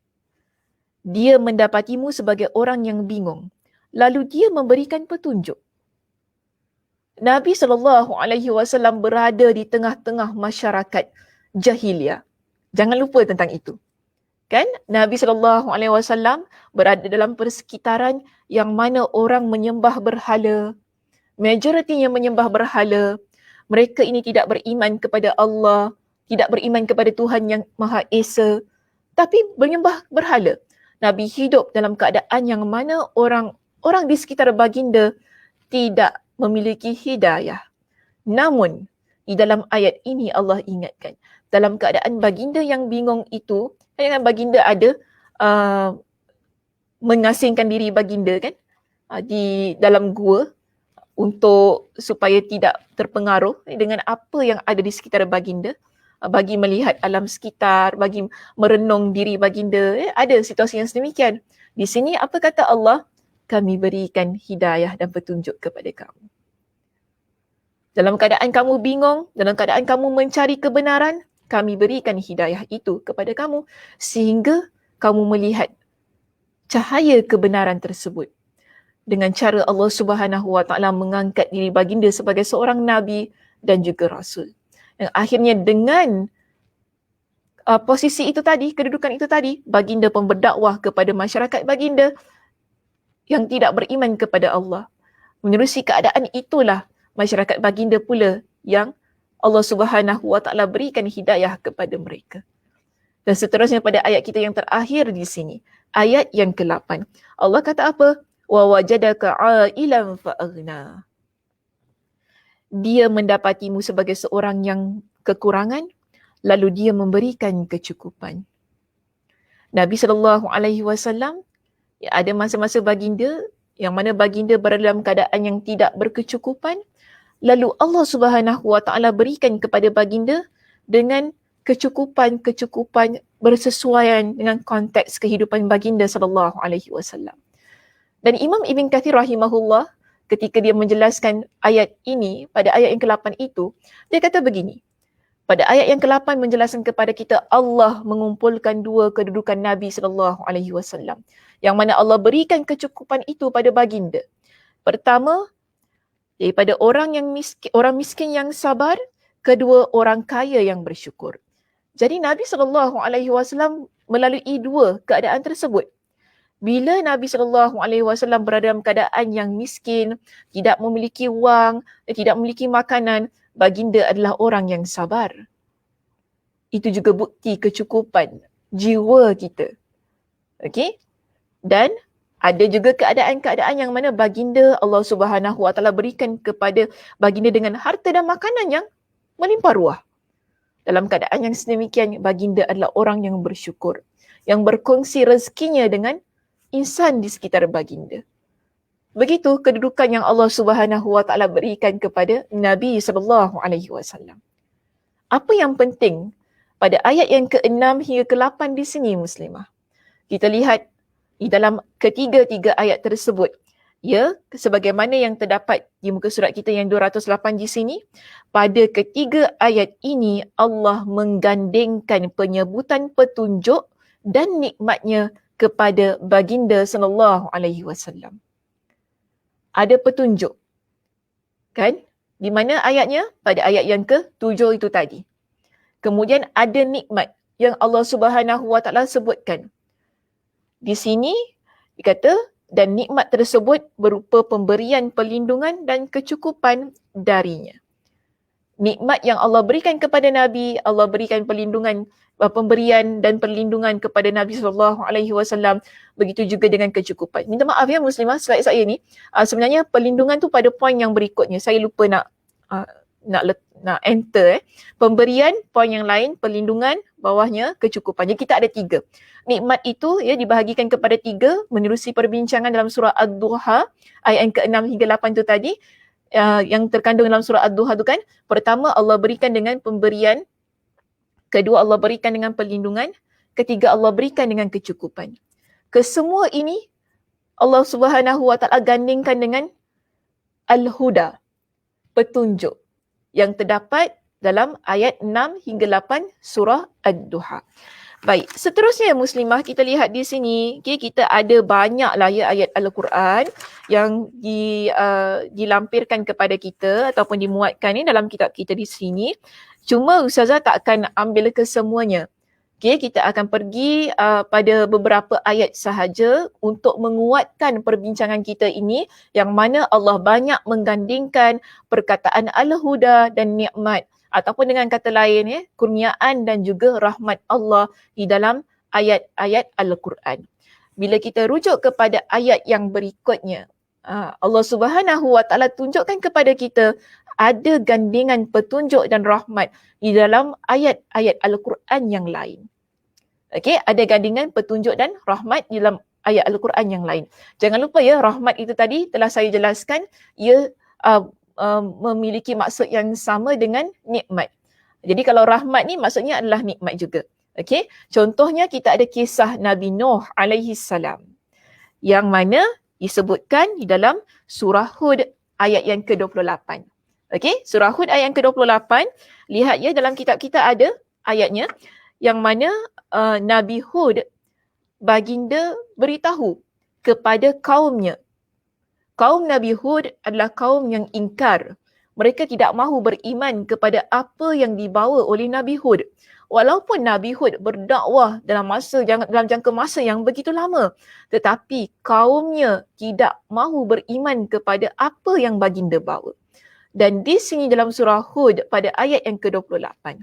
Dia mendapatimu sebagai orang yang bingung, lalu dia memberikan petunjuk. Nabi SAW berada di tengah-tengah masyarakat jahiliah. Jangan lupa tentang itu. Kan? Nabi SAW berada dalam persekitaran yang mana orang menyembah berhala. Majoritinya menyembah berhala. Mereka ini tidak beriman kepada Allah, tidak beriman kepada Tuhan yang Maha Esa, tapi menyembah berhala. Nabi hidup dalam keadaan yang mana orang di sekitar baginda tidak memiliki hidayah. Namun, di dalam ayat ini Allah ingatkan, dalam keadaan baginda yang bingung itu, kan baginda ada mengasingkan diri baginda kan di dalam gua untuk supaya tidak terpengaruh dengan apa yang ada di sekitar baginda, bagi melihat alam sekitar, bagi merenung diri baginda. Ada situasi yang sedemikian. Di sini apa kata Allah? Kami berikan hidayah dan petunjuk kepada kamu. Dalam keadaan kamu bingung, dalam keadaan kamu mencari kebenaran, kami berikan hidayah itu kepada kamu sehingga kamu melihat cahaya kebenaran tersebut. Dengan cara Allah Subhanahu Wa Taala mengangkat diri baginda sebagai seorang nabi dan juga rasul. Yang akhirnya dengan posisi itu tadi, kedudukan itu tadi, baginda pun berdakwah kepada masyarakat baginda yang tidak beriman kepada Allah. Menerusi keadaan itulah masyarakat baginda pula yang Allah Subhanahu Wa Taala berikan hidayah kepada mereka. Dan seterusnya pada ayat kita yang terakhir di sini, ayat yang ke-8. Allah kata apa? Wa wajadaka 'ailan fa'aghna. Dia mendapatimu sebagai seorang yang kekurangan, lalu dia memberikan kecukupan. Nabi SAW, ada masa-masa baginda yang mana baginda berada dalam keadaan yang tidak berkecukupan, lalu Allah Subhanahu Wa Taala berikan kepada baginda dengan kecukupan bersesuaian dengan konteks kehidupan baginda SAW. Dan Imam Ibn Kathir rahimahullah ketika dia menjelaskan ayat ini pada ayat yang ke-8 itu, dia kata begini. Pada ayat yang ke-8 menjelaskan kepada kita Allah mengumpulkan dua kedudukan Nabi SAW, yang mana Allah berikan kecukupan itu pada baginda. Pertama, daripada orang miskin yang sabar, kedua orang kaya yang bersyukur. Jadi Nabi SAW melalui dua keadaan tersebut. Bila Nabi SAW berada dalam keadaan yang miskin, tidak memiliki wang, tidak memiliki makanan, baginda adalah orang yang sabar. Itu juga bukti kecukupan jiwa kita. Okey? Dan ada juga keadaan-keadaan yang mana baginda Allah Subhanahu Wa Taala berikan kepada baginda dengan harta dan makanan yang melimpah ruah. Dalam keadaan yang sedemikian, baginda adalah orang yang bersyukur, yang berkongsi rezekinya dengan insan di sekitar baginda. Begitu kedudukan yang Allah Subhanahu Wa Taala berikan kepada Nabi SAW. Apa yang penting pada ayat yang ke-6 hingga ke-8 di sini Muslimah? Kita lihat di dalam ketiga-tiga ayat tersebut, ya, sebagaimana yang terdapat di muka surat kita yang 208 di sini, pada ketiga ayat ini Allah menggandingkan penyebutan petunjuk dan nikmatnya kepada baginda SAW. Ada petunjuk. Kan? Di mana ayatnya? Pada ayat yang ke-7 itu tadi. Kemudian ada nikmat yang Allah Subhanahu Wa Taala sebutkan. Di sini dikata, dan nikmat tersebut berupa pemberian perlindungan dan kecukupan darinya. Nikmat yang Allah berikan kepada Nabi, Allah berikan perlindungan, pemberian dan perlindungan kepada Nabi SAW. Begitu juga dengan kecukupan. Minta maaf ya muslimah, slide saya ni sebenarnya perlindungan tu pada poin yang berikutnya. Saya lupa nak enter. Pemberian, poin yang lain, perlindungan, bawahnya kecukupan. Jadi kita ada 3. Nikmat itu dibahagikan kepada 3 menerusi perbincangan dalam surah Ad-Duha ayat yang ke-6 hingga 8 tu tadi. Yang terkandung dalam surah Ad-Duha tu kan, pertama Allah berikan dengan pemberian, kedua Allah berikan dengan perlindungan, ketiga Allah berikan dengan kecukupan. Kesemua ini Allah Subhanahu Wa Taala gandingkan dengan Al-Huda, petunjuk, yang terdapat dalam ayat 6 hingga 8 surah Ad-Duha. Baik, seterusnya muslimah, kita lihat di sini, kita ada banyaklah ayat Al-Quran yang dilampirkan kepada kita ataupun dimuatkan dalam kitab kita di sini. Cuma Ustazah tak akan ambil kesemuanya. Kita akan pergi pada beberapa ayat sahaja untuk menguatkan perbincangan kita ini, yang mana Allah banyak menggandingkan perkataan Al-Huda dan nikmat, ataupun dengan kata lain kurniaan dan juga rahmat Allah di dalam ayat-ayat Al-Quran. Bila kita rujuk kepada ayat yang berikutnya, Allah Subhanahu Wa Taala tunjukkan kepada kita ada gandingan petunjuk dan rahmat di dalam ayat-ayat Al-Quran yang lain. Okey, ada gandingan petunjuk dan rahmat di dalam ayat Al-Quran yang lain. Jangan lupa rahmat itu tadi telah saya jelaskan, ia memiliki maksud yang sama dengan nikmat. Jadi kalau rahmat ni maksudnya adalah nikmat juga. Okey, contohnya kita ada kisah Nabi Nuh alaihi salam yang mana disebutkan di dalam surah Hud ayat yang ke-28. Okey, surah Hud ayat yang ke-28, lihat dalam kitab kita ada ayatnya yang mana Nabi Hud baginda beritahu kepada kaumnya. Kaum Nabi Hud adalah kaum yang ingkar. Mereka tidak mahu beriman kepada apa yang dibawa oleh Nabi Hud. Walaupun Nabi Hud berdakwah dalam jangka masa yang begitu lama, tetapi kaumnya tidak mahu beriman kepada apa yang baginda bawa. Dan di sini dalam surah Hud pada ayat yang ke-28,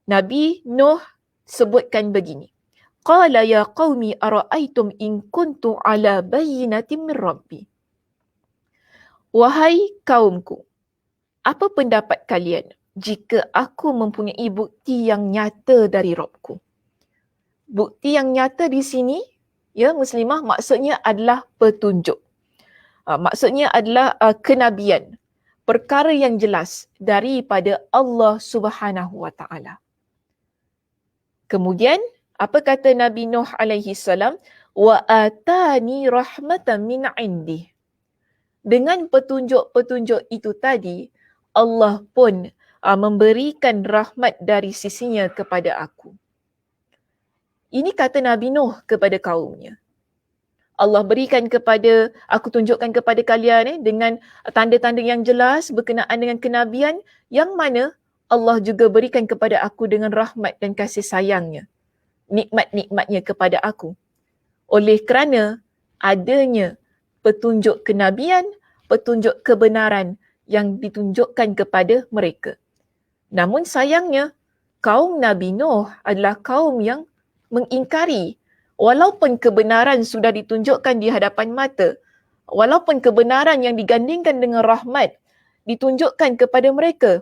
Nabi Nuh sebutkan begini. Qala ya qaumi ara'aytum in kuntu ala bayyinatin min rabbi. Wahai kaumku, apa pendapat kalian jika aku mempunyai bukti yang nyata dari Rabbku? Bukti yang nyata di sini, muslimah, maksudnya adalah petunjuk. Maksudnya adalah kenabian, perkara yang jelas daripada Allah Subhanahu Wa Taala. Kemudian apa kata Nabi Nuh alaihi salam? Wa atani rahmatan min indih. Dengan petunjuk-petunjuk itu tadi, Allah pun memberikan rahmat dari sisinya kepada aku. Ini kata Nabi Nuh kepada kaumnya. Allah berikan kepada, aku tunjukkan kepada kalian dengan tanda-tanda yang jelas berkenaan dengan kenabian, yang mana Allah juga berikan kepada aku dengan rahmat dan kasih sayangnya, nikmat-nikmatnya kepada aku. Oleh kerana adanya petunjuk kenabian, petunjuk kebenaran yang ditunjukkan kepada mereka. Namun sayangnya, kaum Nabi Nuh adalah kaum yang mengingkari. Walaupun kebenaran sudah ditunjukkan di hadapan mata, walaupun kebenaran yang digandingkan dengan rahmat ditunjukkan kepada mereka,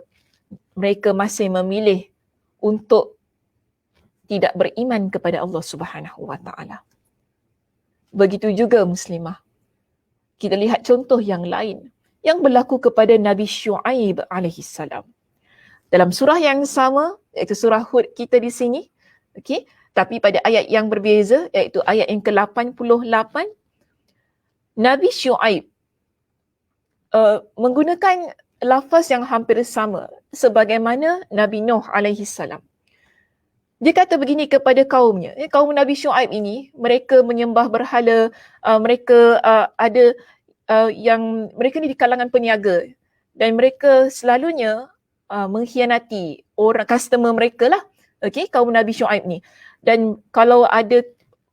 mereka masih memilih untuk tidak beriman kepada Allah Subhanahu Wa Taala. Begitu juga muslimah. Kita lihat contoh yang lain yang berlaku kepada Nabi Syuaib alaihi salam. Dalam surah yang sama, iaitu surah Hud kita di sini, okey, tapi pada ayat yang berbeza, iaitu ayat yang ke-88, Nabi Syuaib menggunakan lafaz yang hampir sama sebagaimana Nabi Nuh alaihi salam. Dia kata begini kepada kaumnya. Kaum Nabi Syuaib ini, mereka menyembah berhala, mereka ada mereka ni di kalangan peniaga, dan mereka selalunya mengkhianati orang customer mereka lah. Okey, kaum Nabi Syuaib ni. Dan kalau ada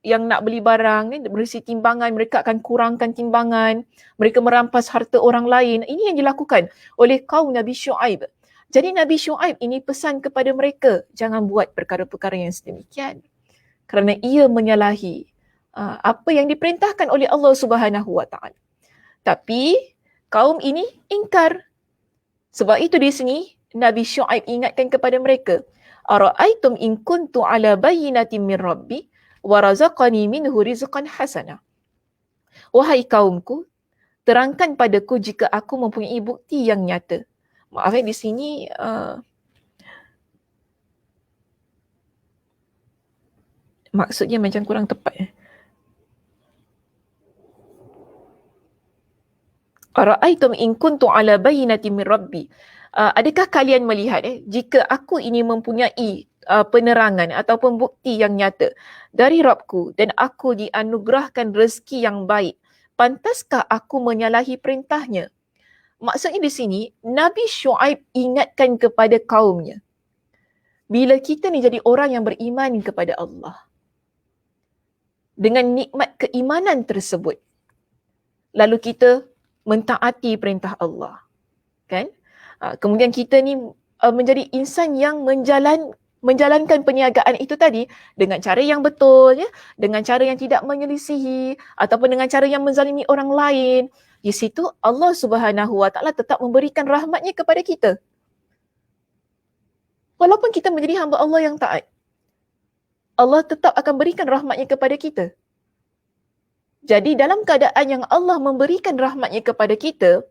yang nak beli barang, berisi timbangan, mereka akan kurangkan timbangan, mereka merampas harta orang lain. Ini yang dilakukan oleh kaum Nabi Syuaib. Jadi Nabi Syuaib ini pesan kepada mereka, jangan buat perkara-perkara yang sedemikian. Kerana ia menyalahi apa yang diperintahkan oleh Allah Subhanahu Wa Taala. Tapi kaum ini ingkar. Sebab itu di sini Nabi Syuaib ingatkan kepada mereka, ara'aitum in kuntu ala bayyinatin min rabbi wa razaqani minhu rizqan hasana. Wahai kaumku, terangkan padaku jika aku mempunyai bukti yang nyata. Maaf di sini maksudnya macam kurang tepat. Ara'aitum in kuntu ala bayyinatin min rabbi. Adakah kalian melihat jika aku ini mempunyai penerangan ataupun bukti yang nyata dari Rabbku dan aku dianugerahkan rezeki yang baik, pantaskah aku menyalahi perintahnya? Maksudnya di sini Nabi Syuaib ingatkan kepada kaumnya, bila kita ni jadi orang yang beriman kepada Allah, dengan nikmat keimanan tersebut, lalu kita mentaati perintah Allah, kan? Kemudian kita ni menjadi insan yang menjalankan perniagaan itu tadi dengan cara yang betul, ya, dengan cara yang tidak menyelisihi ataupun dengan cara yang menzalimi orang lain. Di situ Allah Subhanahu Wa Taala tetap memberikan rahmatnya kepada kita. Walaupun kita menjadi hamba Allah yang taat, Allah tetap akan berikan rahmatnya kepada kita. Jadi dalam keadaan yang Allah memberikan rahmatnya kepada kita,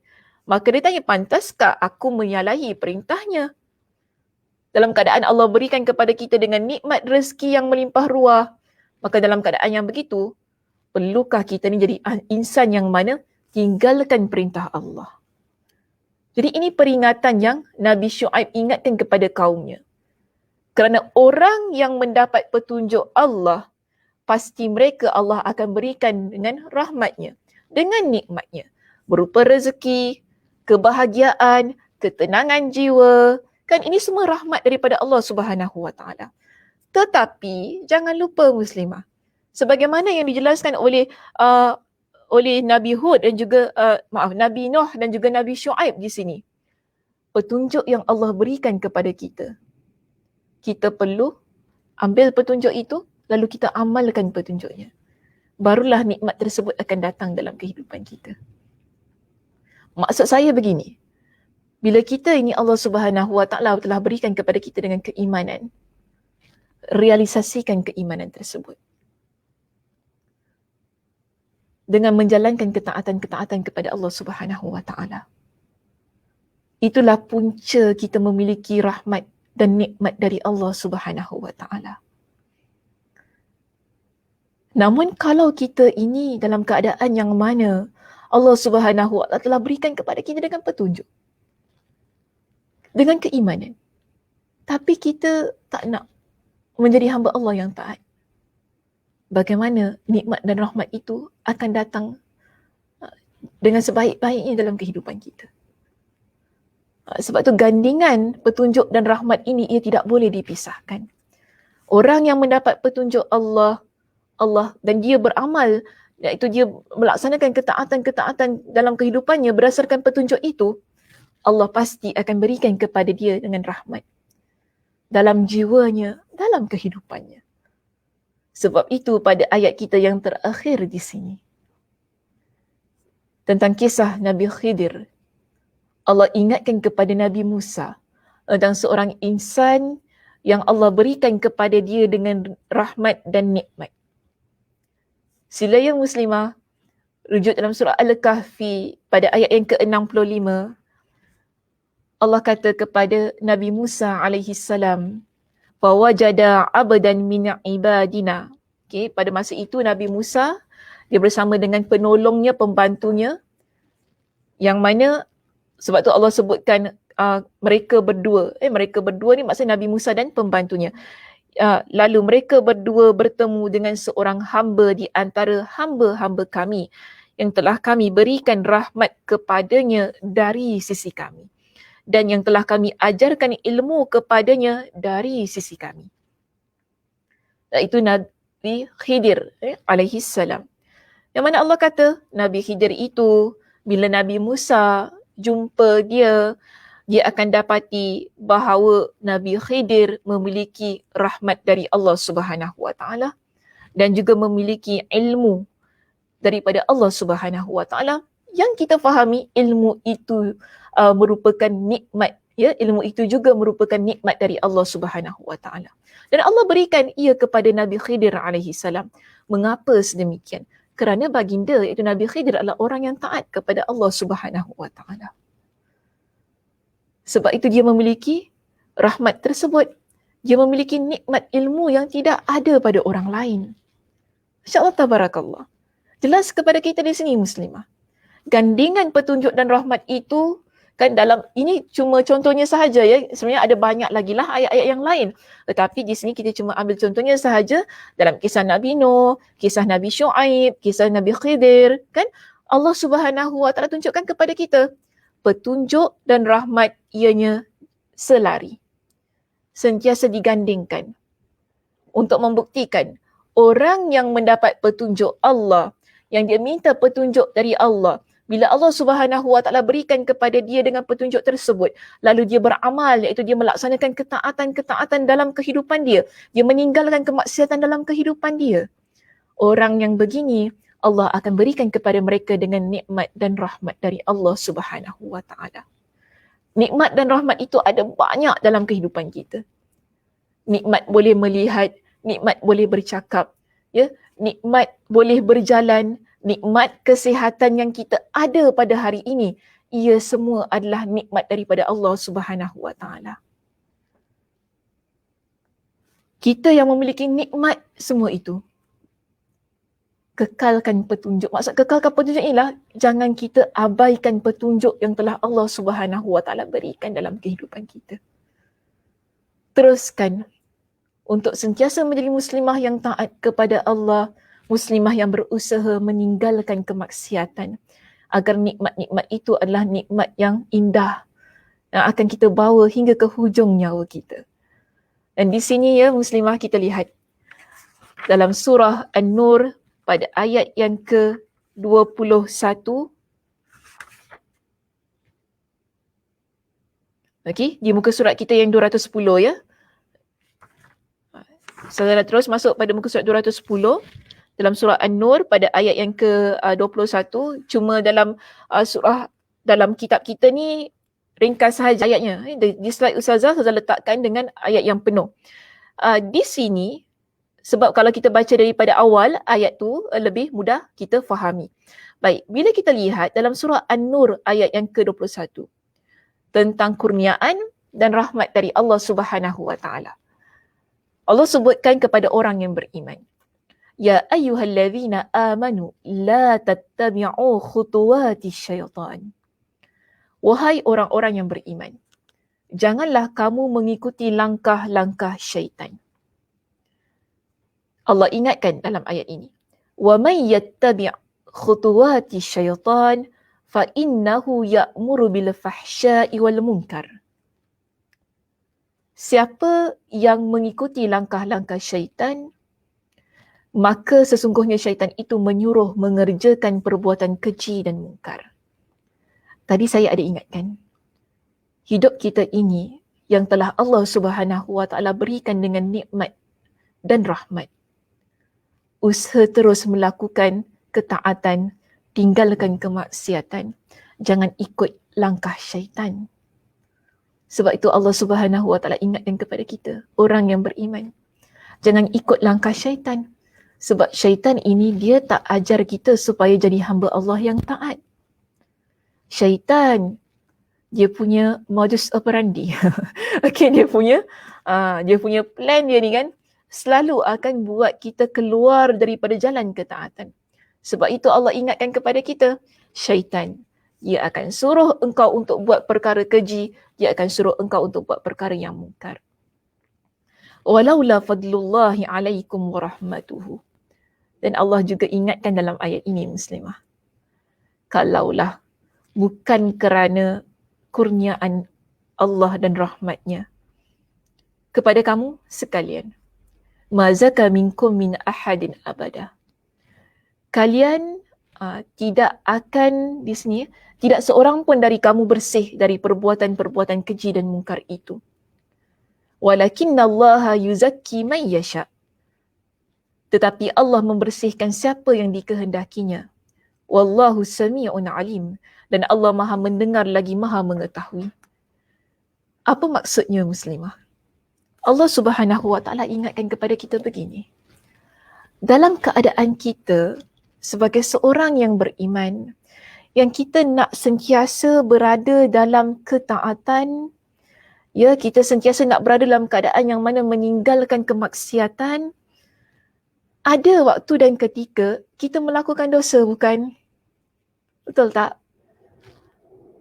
maka dia tanya, pantaskah aku menyalahi perintahnya? Dalam keadaan Allah berikan kepada kita dengan nikmat rezeki yang melimpah ruah, maka dalam keadaan yang begitu, perlukah kita ni jadi insan yang mana tinggalkan perintah Allah? Jadi ini peringatan yang Nabi Syuaib ingatkan kepada kaumnya. Kerana orang yang mendapat petunjuk Allah, pasti mereka Allah akan berikan dengan rahmatnya, dengan nikmatnya, berupa rezeki, kebahagiaan, ketenangan jiwa. Kan ini semua rahmat daripada Allah Subhanahu Wa Taala. Tetapi jangan lupa muslimah, sebagaimana yang dijelaskan oleh Nabi Hud dan juga Nabi Nuh dan juga Nabi Syuaib di sini, petunjuk yang Allah berikan kepada kita, kita perlu ambil petunjuk itu, lalu kita amalkan petunjuknya. Barulah nikmat tersebut akan datang dalam kehidupan kita. Maksud saya begini, bila kita ini Allah Subhanahu Wa Taala telah berikan kepada kita dengan keimanan, realisasikan keimanan tersebut dengan menjalankan ketaatan-ketaatan kepada Allah Subhanahu Wa Taala. Itulah punca kita memiliki rahmat dan nikmat dari Allah Subhanahu Wa Taala. Namun kalau kita ini dalam keadaan yang mana Allah Subhanahu Wa Taala telah berikan kepada kita dengan petunjuk, dengan keimanan, tapi kita tak nak menjadi hamba Allah yang taat, bagaimana nikmat dan rahmat itu akan datang dengan sebaik-baiknya dalam kehidupan kita? Sebab tu gandingan petunjuk dan rahmat ini ia tidak boleh dipisahkan. Orang yang mendapat petunjuk Allah dan dia beramal, iaitu dia melaksanakan ketaatan-ketaatan dalam kehidupannya berdasarkan petunjuk itu, Allah pasti akan berikan kepada dia dengan rahmat dalam jiwanya, dalam kehidupannya. Sebab itu pada ayat kita yang terakhir di sini, tentang kisah Nabi Khidir, Allah ingatkan kepada Nabi Musa tentang seorang insan yang Allah berikan kepada dia dengan rahmat dan nikmat. Sila yang muslimah, rujuk dalam surah Al-Kahfi pada ayat yang ke-65, Allah kata kepada Nabi Musa alaihi salam, fawajada abdan min ibadina. Okay, pada masa itu Nabi Musa dia bersama dengan penolongnya, pembantunya, yang mana sebab tu Allah sebutkan mereka berdua ni maksudnya Nabi Musa dan pembantunya. Lalu mereka berdua bertemu dengan seorang hamba di antara hamba-hamba kami yang telah kami berikan rahmat kepadanya dari sisi kami, dan yang telah kami ajarkan ilmu kepadanya dari sisi kami. Iaitu Nabi Khidir alaihi salam. Yang mana Allah kata Nabi Khidir itu bila Nabi Musa jumpa dia akan dapati bahawa Nabi Khidir memiliki rahmat dari Allah Subhanahu Wa Taala dan juga memiliki ilmu daripada Allah Subhanahu Wa Taala. Yang kita fahami ilmu itu merupakan nikmat, ya, ilmu itu juga merupakan nikmat dari Allah Subhanahu Wa Taala. Dan Allah berikan ia kepada Nabi Khidir alaihi salam. Mengapa sedemikian? Kerana baginda iaitu Nabi Khidir adalah orang yang taat kepada Allah Subhanahu Wa Taala. Sebab itu dia memiliki rahmat tersebut. Dia memiliki nikmat ilmu yang tidak ada pada orang lain. Masya-Allah tabarakallah. Jelas kepada kita di sini muslimah. Gandingan petunjuk dan rahmat itu kan dalam ini cuma contohnya sahaja, ya. Sebenarnya ada banyak lagi lah ayat-ayat yang lain. Tetapi di sini kita cuma ambil contohnya sahaja dalam kisah Nabi Nuh, kisah Nabi Syuaib, kisah Nabi Khidir, kan? Allah Subhanahu Wa Taala tunjukkan kepada kita petunjuk dan rahmat ianya selari. Sentiasa digandingkan untuk membuktikan orang yang mendapat petunjuk Allah, yang dia minta petunjuk dari Allah, bila Allah Subhanahu Wa Taala berikan kepada dia dengan petunjuk tersebut, lalu dia beramal, iaitu dia melaksanakan ketaatan-ketaatan dalam kehidupan dia, dia meninggalkan kemaksiatan dalam kehidupan dia. Orang yang begini, Allah akan berikan kepada mereka dengan nikmat dan rahmat dari Allah Subhanahu Wa Taala. Nikmat dan rahmat itu ada banyak dalam kehidupan kita. Nikmat boleh melihat, nikmat boleh bercakap, ya, nikmat boleh berjalan, nikmat kesihatan yang kita ada pada hari ini, ia semua adalah nikmat daripada Allah Subhanahu Wa Taala. Kita yang memiliki nikmat semua itu, kekalkan petunjuk. Maksud kekalkan petunjuk inilah jangan kita abaikan petunjuk yang telah Allah Subhanahu Wa Taala berikan dalam kehidupan kita. Teruskan untuk sentiasa menjadi muslimah yang taat kepada Allah, muslimah yang berusaha meninggalkan kemaksiatan, agar nikmat-nikmat itu adalah nikmat yang indah yang akan kita bawa hingga ke hujung nyawa kita. Dan di sini, ya muslimah, kita lihat dalam surah An-Nur pada ayat yang ke-21. Okey, di muka surat kita yang 210, ya. Saudara terus masuk pada muka surat 210 dalam surah An-Nur pada ayat yang ke-21. Cuma dalam surah, dalam kitab kita ni ringkas sahaja ayatnya. Di slide Ustazah letakkan dengan ayat yang penuh. Di sini, sebab kalau kita baca daripada awal, ayat tu lebih mudah kita fahami. Baik, bila kita lihat dalam surah An-Nur ayat yang ke-21 tentang kurniaan dan rahmat dari Allah Subhanahu Wa Taala. Allah sebutkan kepada orang yang beriman. Ya ayyuhallazina amanu la tattabi'u khutuwati syaitan. Wahai orang-orang yang beriman, janganlah kamu mengikuti langkah-langkah syaitan. Allah ingatkan dalam ayat ini. Wa may yattabi' khutuwati syaitan fa innahu ya'muru bil fahsya'i wal munkar. Siapa yang mengikuti langkah-langkah syaitan, maka sesungguhnya syaitan itu menyuruh mengerjakan perbuatan keji dan mungkar. Tadi saya ada ingatkan, hidup kita ini yang telah Allah Subhanahu Wa Taala berikan dengan nikmat dan rahmat. Usaha terus melakukan ketaatan, tinggalkan kemaksiatan. Jangan ikut langkah syaitan. Sebab itu Allah Subhanahu Wa Taala ingatkan kepada kita, orang yang beriman, jangan ikut langkah syaitan. Sebab syaitan ini dia tak ajar kita supaya jadi hamba Allah yang taat. Syaitan, dia punya modus operandi. Okay, dia punya plan dia ni kan, selalu akan buat kita keluar daripada jalan ketaatan. Sebab itu Allah ingatkan kepada kita, syaitan, dia akan suruh engkau untuk buat perkara keji, dia akan suruh engkau untuk buat perkara yang mungkar. Walaula fadlullahi alaikum warahmatuhu. Dan Allah juga ingatkan dalam ayat ini muslimah, kalaulah bukan kerana kurniaan Allah dan rahmatnya kepada kamu sekalian, Ma zaka minkum min ahadin abada. Kalian tidak akan di sini, tidak seorang pun dari kamu bersih dari perbuatan-perbuatan keji dan mungkar itu. Walakinnallaha yuzakki man yasha. Tetapi Allah membersihkan siapa yang dikehendakinya. Wallahu sami'un alim. Dan Allah Maha mendengar lagi Maha mengetahui. Apa maksudnya muslimah? Allah Subhanahu wa taala ingatkan kepada kita begini. Dalam keadaan kita sebagai seorang yang beriman, yang kita nak sentiasa berada dalam ketaatan, ya, kita sentiasa nak berada dalam keadaan yang mana meninggalkan kemaksiatan, ada waktu dan ketika kita melakukan dosa, bukan? Betul tak?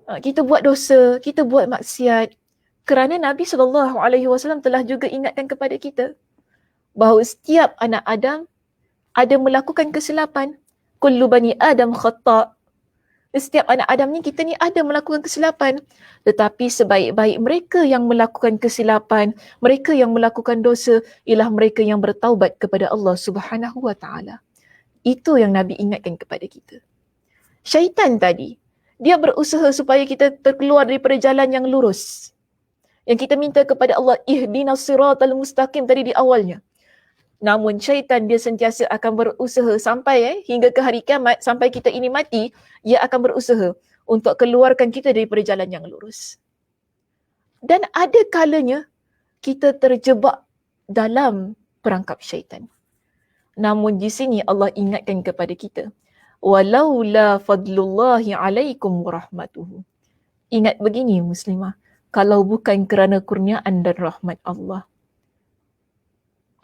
Kita buat dosa, kita buat maksiat. Kerana Nabi SAW telah juga ingatkan kepada kita bahawa setiap anak Adam ada melakukan kesilapan. Kullu bani Adam khata'. Setiap anak Adam ni, kita ni ada melakukan kesilapan. Tetapi sebaik-baik mereka yang melakukan kesilapan, mereka yang melakukan dosa, ialah mereka yang bertaubat kepada Allah Subhanahu wa taala. Itu yang Nabi ingatkan kepada kita. Syaitan tadi, dia berusaha supaya kita terkeluar daripada jalan yang lurus. Yang kita minta kepada Allah, ihdinas siratal mustaqim tadi di awalnya. Namun syaitan dia sentiasa akan berusaha sampai hingga ke hari kiamat, sampai kita ini mati, ia akan berusaha untuk keluarkan kita daripada jalan yang lurus. Dan ada kalanya kita terjebak dalam perangkap syaitan. Namun di sini Allah ingatkan kepada kita, walaula fadlullahi alaikum warahmatuhu. Ingat begini muslimah, kalau bukan kerana kurniaan dan rahmat Allah,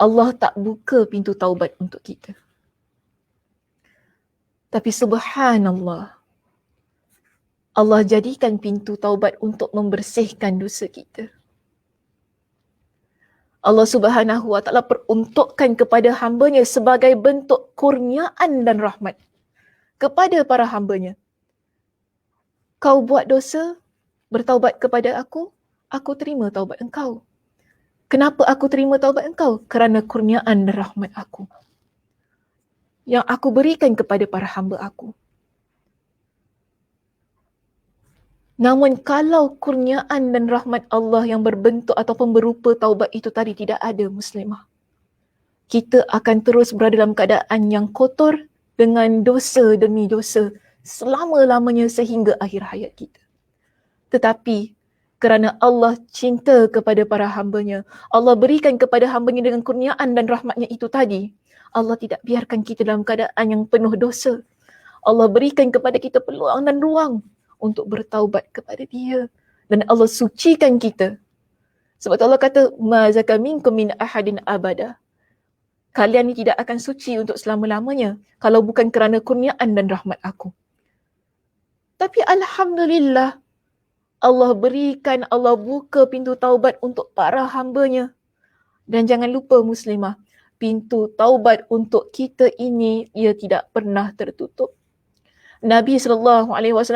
Allah tak buka pintu taubat untuk kita. Tapi subhanallah, Allah jadikan pintu taubat untuk membersihkan dosa kita. Allah Subhanahu wa taala peruntukkan kepada hamba-Nya sebagai bentuk kurniaan dan rahmat kepada para hamba-Nya. Kau buat dosa, bertaubat kepada aku terima taubat engkau. Kenapa aku terima taubat engkau? Kerana kurniaan dan rahmat aku yang aku berikan kepada para hamba aku. Namun kalau kurniaan dan rahmat Allah yang berbentuk ataupun berupa taubat itu tadi tidak ada muslimah, kita akan terus berada dalam keadaan yang kotor dengan dosa demi dosa selama-lamanya sehingga akhir hayat kita. Tetapi kerana Allah cinta kepada para hamba-Nya, Allah berikan kepada hamba-Nya dengan kurniaan dan rahmat-Nya itu tadi, Allah tidak biarkan kita dalam keadaan yang penuh dosa. Allah berikan kepada kita peluang dan ruang untuk bertaubat kepada Dia. Dan Allah sucikan kita. Sebab tu Allah kata, ma zaka minkum min ahadin abada. Kalian ni tidak akan suci untuk selama-lamanya kalau bukan kerana kurniaan dan rahmat aku. Tapi alhamdulillah, Allah berikan, Allah buka pintu taubat untuk para hamba-Nya. Dan jangan lupa muslimah, pintu taubat untuk kita ini, ia tidak pernah tertutup. Nabi SAW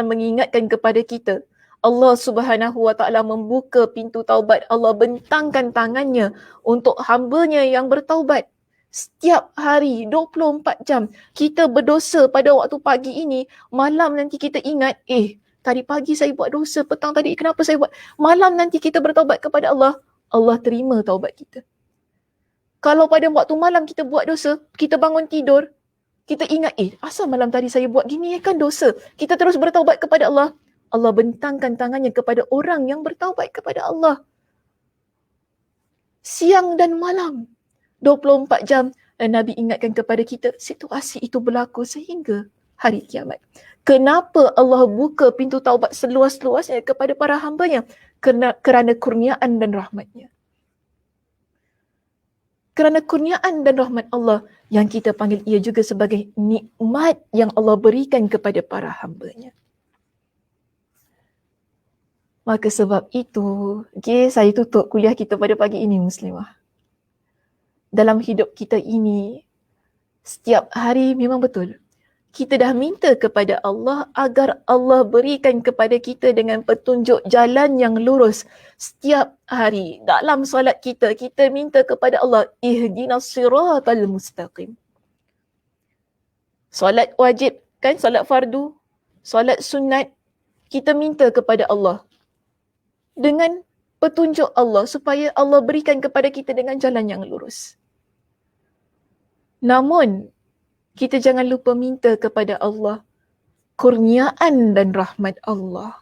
mengingatkan kepada kita, Allah Subhanahu wa taala membuka pintu taubat, Allah bentangkan tangannya untuk hamba-Nya yang bertaubat. Setiap hari 24 jam kita berdosa pada waktu pagi ini, malam nanti kita ingat, tadi pagi saya buat dosa, petang tadi kenapa saya buat? Malam nanti kita bertaubat kepada Allah, Allah terima taubat kita. Kalau pada waktu malam kita buat dosa, kita bangun tidur, kita ingat, asal malam tadi saya buat gini, kan dosa. Kita terus bertaubat kepada Allah. Allah bentangkan tangannya kepada orang yang bertaubat kepada Allah. Siang dan malam, 24 jam. Dan Nabi ingatkan kepada kita, situasi itu berlaku sehingga hari kiamat. Kenapa Allah buka pintu taubat seluas-luasnya kepada para hamba-Nya? Kerana kurniaan dan rahmat-Nya. Kerana kurniaan dan rahmat Allah yang kita panggil ia juga sebagai nikmat yang Allah berikan kepada para hamba-Nya. Maka sebab itu, saya tutup kuliah kita pada pagi ini muslimah. Dalam hidup kita ini, setiap hari memang betul, kita dah minta kepada Allah agar Allah berikan kepada kita dengan petunjuk jalan yang lurus setiap hari. Dalam solat kita, kita minta kepada Allah, ihdinas siratal mustaqim. Solat wajib kan, solat fardu, solat sunat, kita minta kepada Allah dengan petunjuk Allah supaya Allah berikan kepada kita dengan jalan yang lurus. Namun, kita jangan lupa minta kepada Allah kurniaan dan rahmat Allah.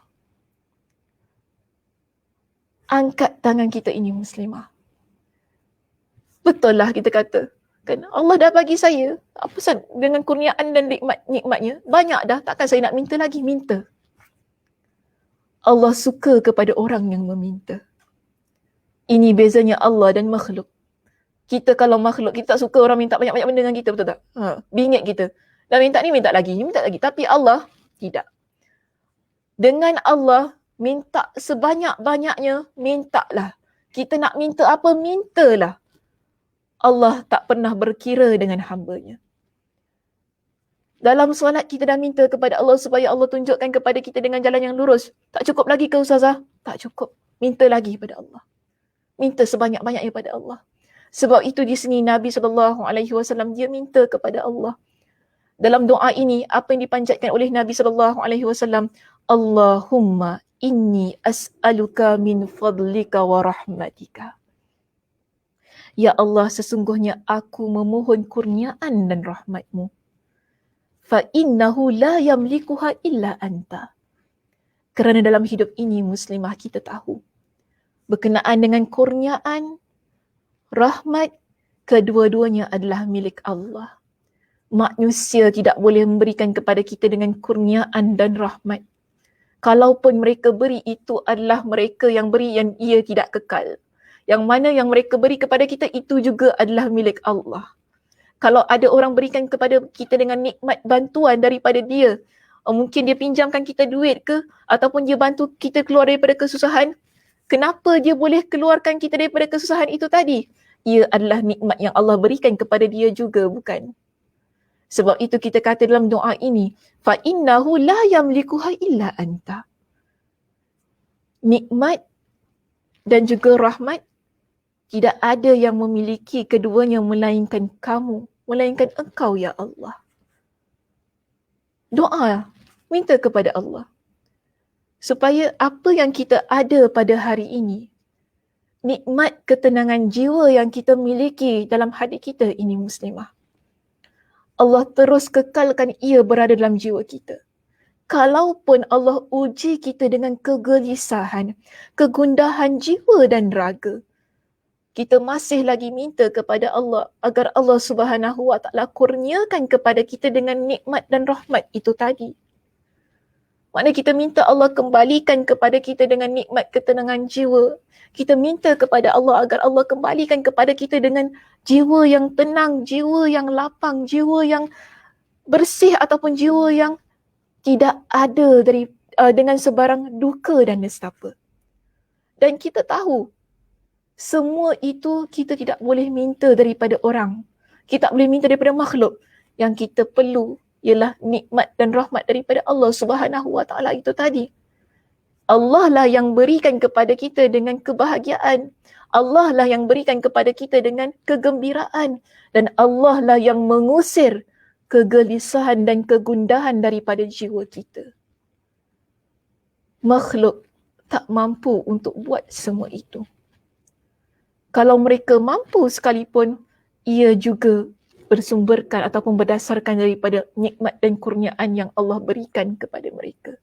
Angkat tangan kita ini muslimah. Betul lah kita kata, kan Allah dah bagi saya apa dengan kurniaan dan nikmatnya banyak dah, takkan saya nak minta lagi. Minta. Allah suka kepada orang yang meminta. Ini bezanya Allah dan makhluk. Kita kalau makhluk, kita tak suka orang minta banyak-banyak benda dengan kita, betul tak? Bingit kita. Dah minta ni, minta lagi. Tapi Allah, tidak. Dengan Allah, minta sebanyak-banyaknya, mintalah. Kita nak minta apa, mintalah. Allah tak pernah berkira dengan hamba-Nya. Dalam solat kita dah minta kepada Allah supaya Allah tunjukkan kepada kita dengan jalan yang lurus. Tak cukup lagi ke Ustazah? Tak cukup. Minta lagi pada Allah. Minta sebanyak-banyaknya pada Allah. Sebab itu di sini Nabi SAW dia minta kepada Allah. Dalam doa ini, apa yang dipanjatkan oleh Nabi SAW, Allahumma inni as'aluka min fadlika wa rahmatika. Ya Allah, sesungguhnya aku memohon kurniaan dan rahmatmu. Fa innahu la yamlikuha illa anta. Kerana dalam hidup ini muslimah kita tahu, berkenaan dengan kurniaan, rahmat, kedua-duanya adalah milik Allah. Manusia tidak boleh memberikan kepada kita dengan kurniaan dan rahmat. Kalaupun mereka beri, itu adalah mereka yang beri yang ia tidak kekal. Yang mana yang mereka beri kepada kita itu juga adalah milik Allah. Kalau ada orang berikan kepada kita dengan nikmat bantuan daripada dia, mungkin dia pinjamkan kita duit ke, ataupun dia bantu kita keluar daripada kesusahan, kenapa dia boleh keluarkan kita daripada kesusahan itu tadi? Ia adalah nikmat yang Allah berikan kepada dia juga, bukan? Sebab itu kita kata dalam doa ini, fa innahu la yamlikuha illa anta. Nikmat dan juga rahmat tidak ada yang memiliki keduanya melainkan kamu, melainkan engkau ya Allah. Doa, minta kepada Allah supaya apa yang kita ada pada hari ini, nikmat ketenangan jiwa yang kita miliki dalam hati kita ini muslimah, Allah terus kekalkan ia berada dalam jiwa kita. Kalaupun Allah uji kita dengan kegelisahan, kegundahan jiwa dan raga, kita masih lagi minta kepada Allah agar Allah Subhanahu wa taala kurniakan kepada kita dengan nikmat dan rahmat itu tadi. Maknanya kita minta Allah kembalikan kepada kita dengan nikmat ketenangan jiwa. Kita minta kepada Allah agar Allah kembalikan kepada kita dengan jiwa yang tenang, jiwa yang lapang, jiwa yang bersih ataupun jiwa yang tidak ada dengan sebarang duka dan nestapa. Dan kita tahu, semua itu kita tidak boleh minta daripada orang. Kita tak boleh minta daripada makhluk. Yang kita perlu ialah nikmat dan rahmat daripada Allah Subhanahu wa taala itu tadi. Allah lah yang berikan kepada kita dengan kebahagiaan. Allah lah yang berikan kepada kita dengan kegembiraan. Dan Allah lah yang mengusir kegelisahan dan kegundahan daripada jiwa kita. Makhluk tak mampu untuk buat semua itu. Kalau mereka mampu sekalipun, ia juga bersumberkan ataupun berdasarkan daripada nikmat dan kurniaan yang Allah berikan kepada mereka.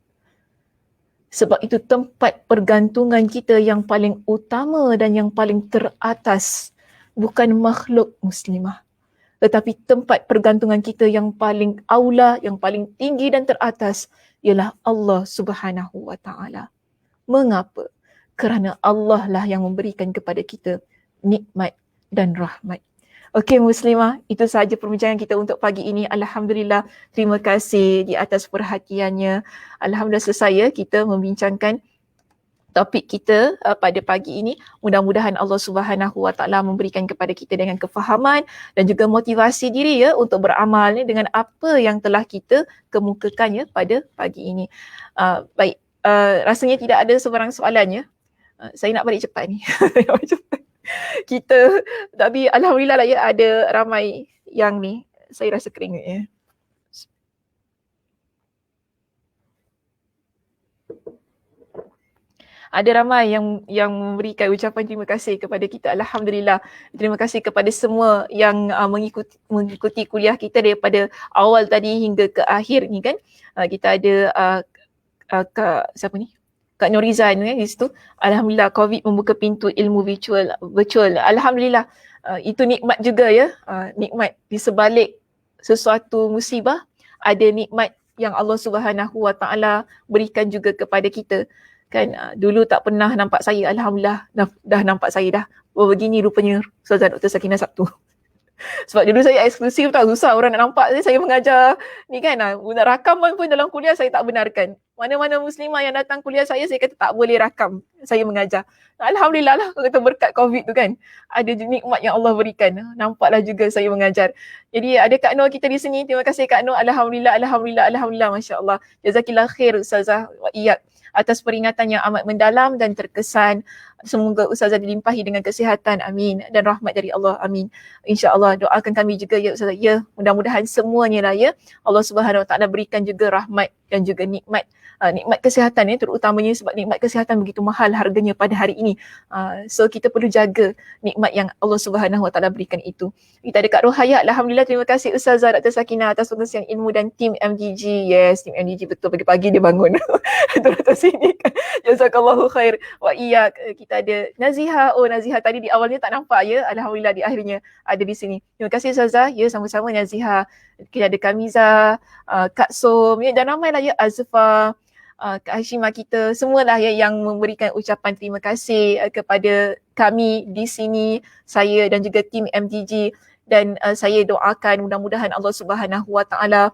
Sebab itu tempat pergantungan kita yang paling utama dan yang paling teratas bukan makhluk muslimah, tetapi tempat pergantungan kita yang paling aula, yang paling tinggi dan teratas ialah Allah Subhanahu wa taala. Mengapa? Kerana Allah lah yang memberikan kepada kita nikmat dan rahmat. Okey muslimah, itu sahaja perbincangan kita untuk pagi ini. Alhamdulillah, terima kasih di atas perhatiannya. Alhamdulillah selesai ya kita membincangkan topik kita pada pagi ini. Mudah-mudahan Allah Subhanahu Wa Taala memberikan kepada kita dengan kefahaman dan juga motivasi diri ya untuk beramal ni dengan apa yang telah kita kemukakan ya pada pagi ini. Baik, rasanya tidak ada sebarang soalan ya. Saya nak balik cepat ni. Kita, tapi alhamdulillah lah ya, ada ramai yang ni. Saya rasa keringat ya. Ada ramai yang memberikan ucapan terima kasih kepada kita. Alhamdulillah. Terima kasih kepada semua yang mengikuti kuliah kita daripada awal tadi hingga ke akhir ni kan. Kita ada Kak siapa ni? Kak Norizan di situ. Alhamdulillah, COVID membuka pintu ilmu virtual. Alhamdulillah. Itu nikmat juga ya. Nikmat di sebalik sesuatu musibah, ada nikmat yang Allah Subhanahu Wa Taala berikan juga kepada kita. Kan dulu tak pernah nampak saya, alhamdulillah dah nampak saya dah. Begini rupanya Ustazah Dr. Sakinah Sabtu. Sebab dulu saya eksklusif tau, susah orang nak nampak saya mengajar ni kan. Nak rakaman pun dalam kuliah saya tak benarkan. Mana-mana muslimah yang datang kuliah saya kata tak boleh rakam saya mengajar. Alhamdulillah lah, kata berkat COVID tu kan. Ada nikmat yang Allah berikan. Nampaklah juga saya mengajar. Jadi ada Kak Nur kita di sini. Terima kasih Kak Nur. Alhamdulillah, Masya Allah. Jazakillah khair Ustazah wa iyyak atas peringatan yang amat mendalam dan terkesan. Semoga Ustazah dilimpahi dengan kesihatan, amin, dan rahmat dari Allah, amin. InsyaAllah, doakan kami juga ya Ustazah, ya mudah-mudahan semuanya lah ya Allah Subhanahu Wa Taala berikan juga rahmat dan juga nikmat kesihatan ya, terutamanya sebab nikmat kesihatan begitu mahal harganya pada hari ini. So kita perlu jaga nikmat yang Allah Subhanahu Wa Taala berikan itu. Kita ada Kak Rohaya. Alhamdulillah, terima kasih Ustazah Dr. Sakinah atas pengisian ilmu dan tim MDG. Yes, tim MDG betul, pagi-pagi dia bangun. Terus sini kan. Jazakallahu khair wa iyyak. Kita ada Naziha. Oh, Naziha tadi di awalnya tak nampak ya. Alhamdulillah di akhirnya ada di sini. Terima kasih Ustazah. Ya, sama-sama Naziha. Kita ada Kamiza, Kak Som, ya, dan ramailah ya, Azfa, Kak Hashimah kita, semualah ya yang memberikan ucapan terima kasih kepada kami di sini, saya dan juga tim MTG. Dan saya doakan mudah-mudahan Allah Subhanahu Wa Taala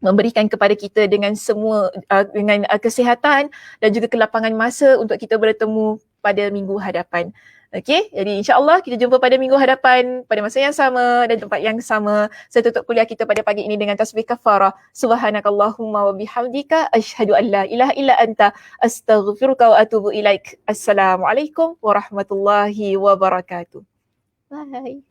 memberikan kepada kita dengan semua dengan kesihatan dan juga kelapangan masa untuk kita bertemu pada minggu hadapan. Okey, jadi insya-Allah kita jumpa pada minggu hadapan pada masa yang sama dan tempat yang sama. Saya tutup kuliah kita pada pagi ini dengan tasbih kafarah. Subhanakallahumma wa bihamdika asyhadu an la ilaha illa anta astaghfiruka wa atubu ilaik. Assalamualaikum warahmatullahi wabarakatuh. Bye.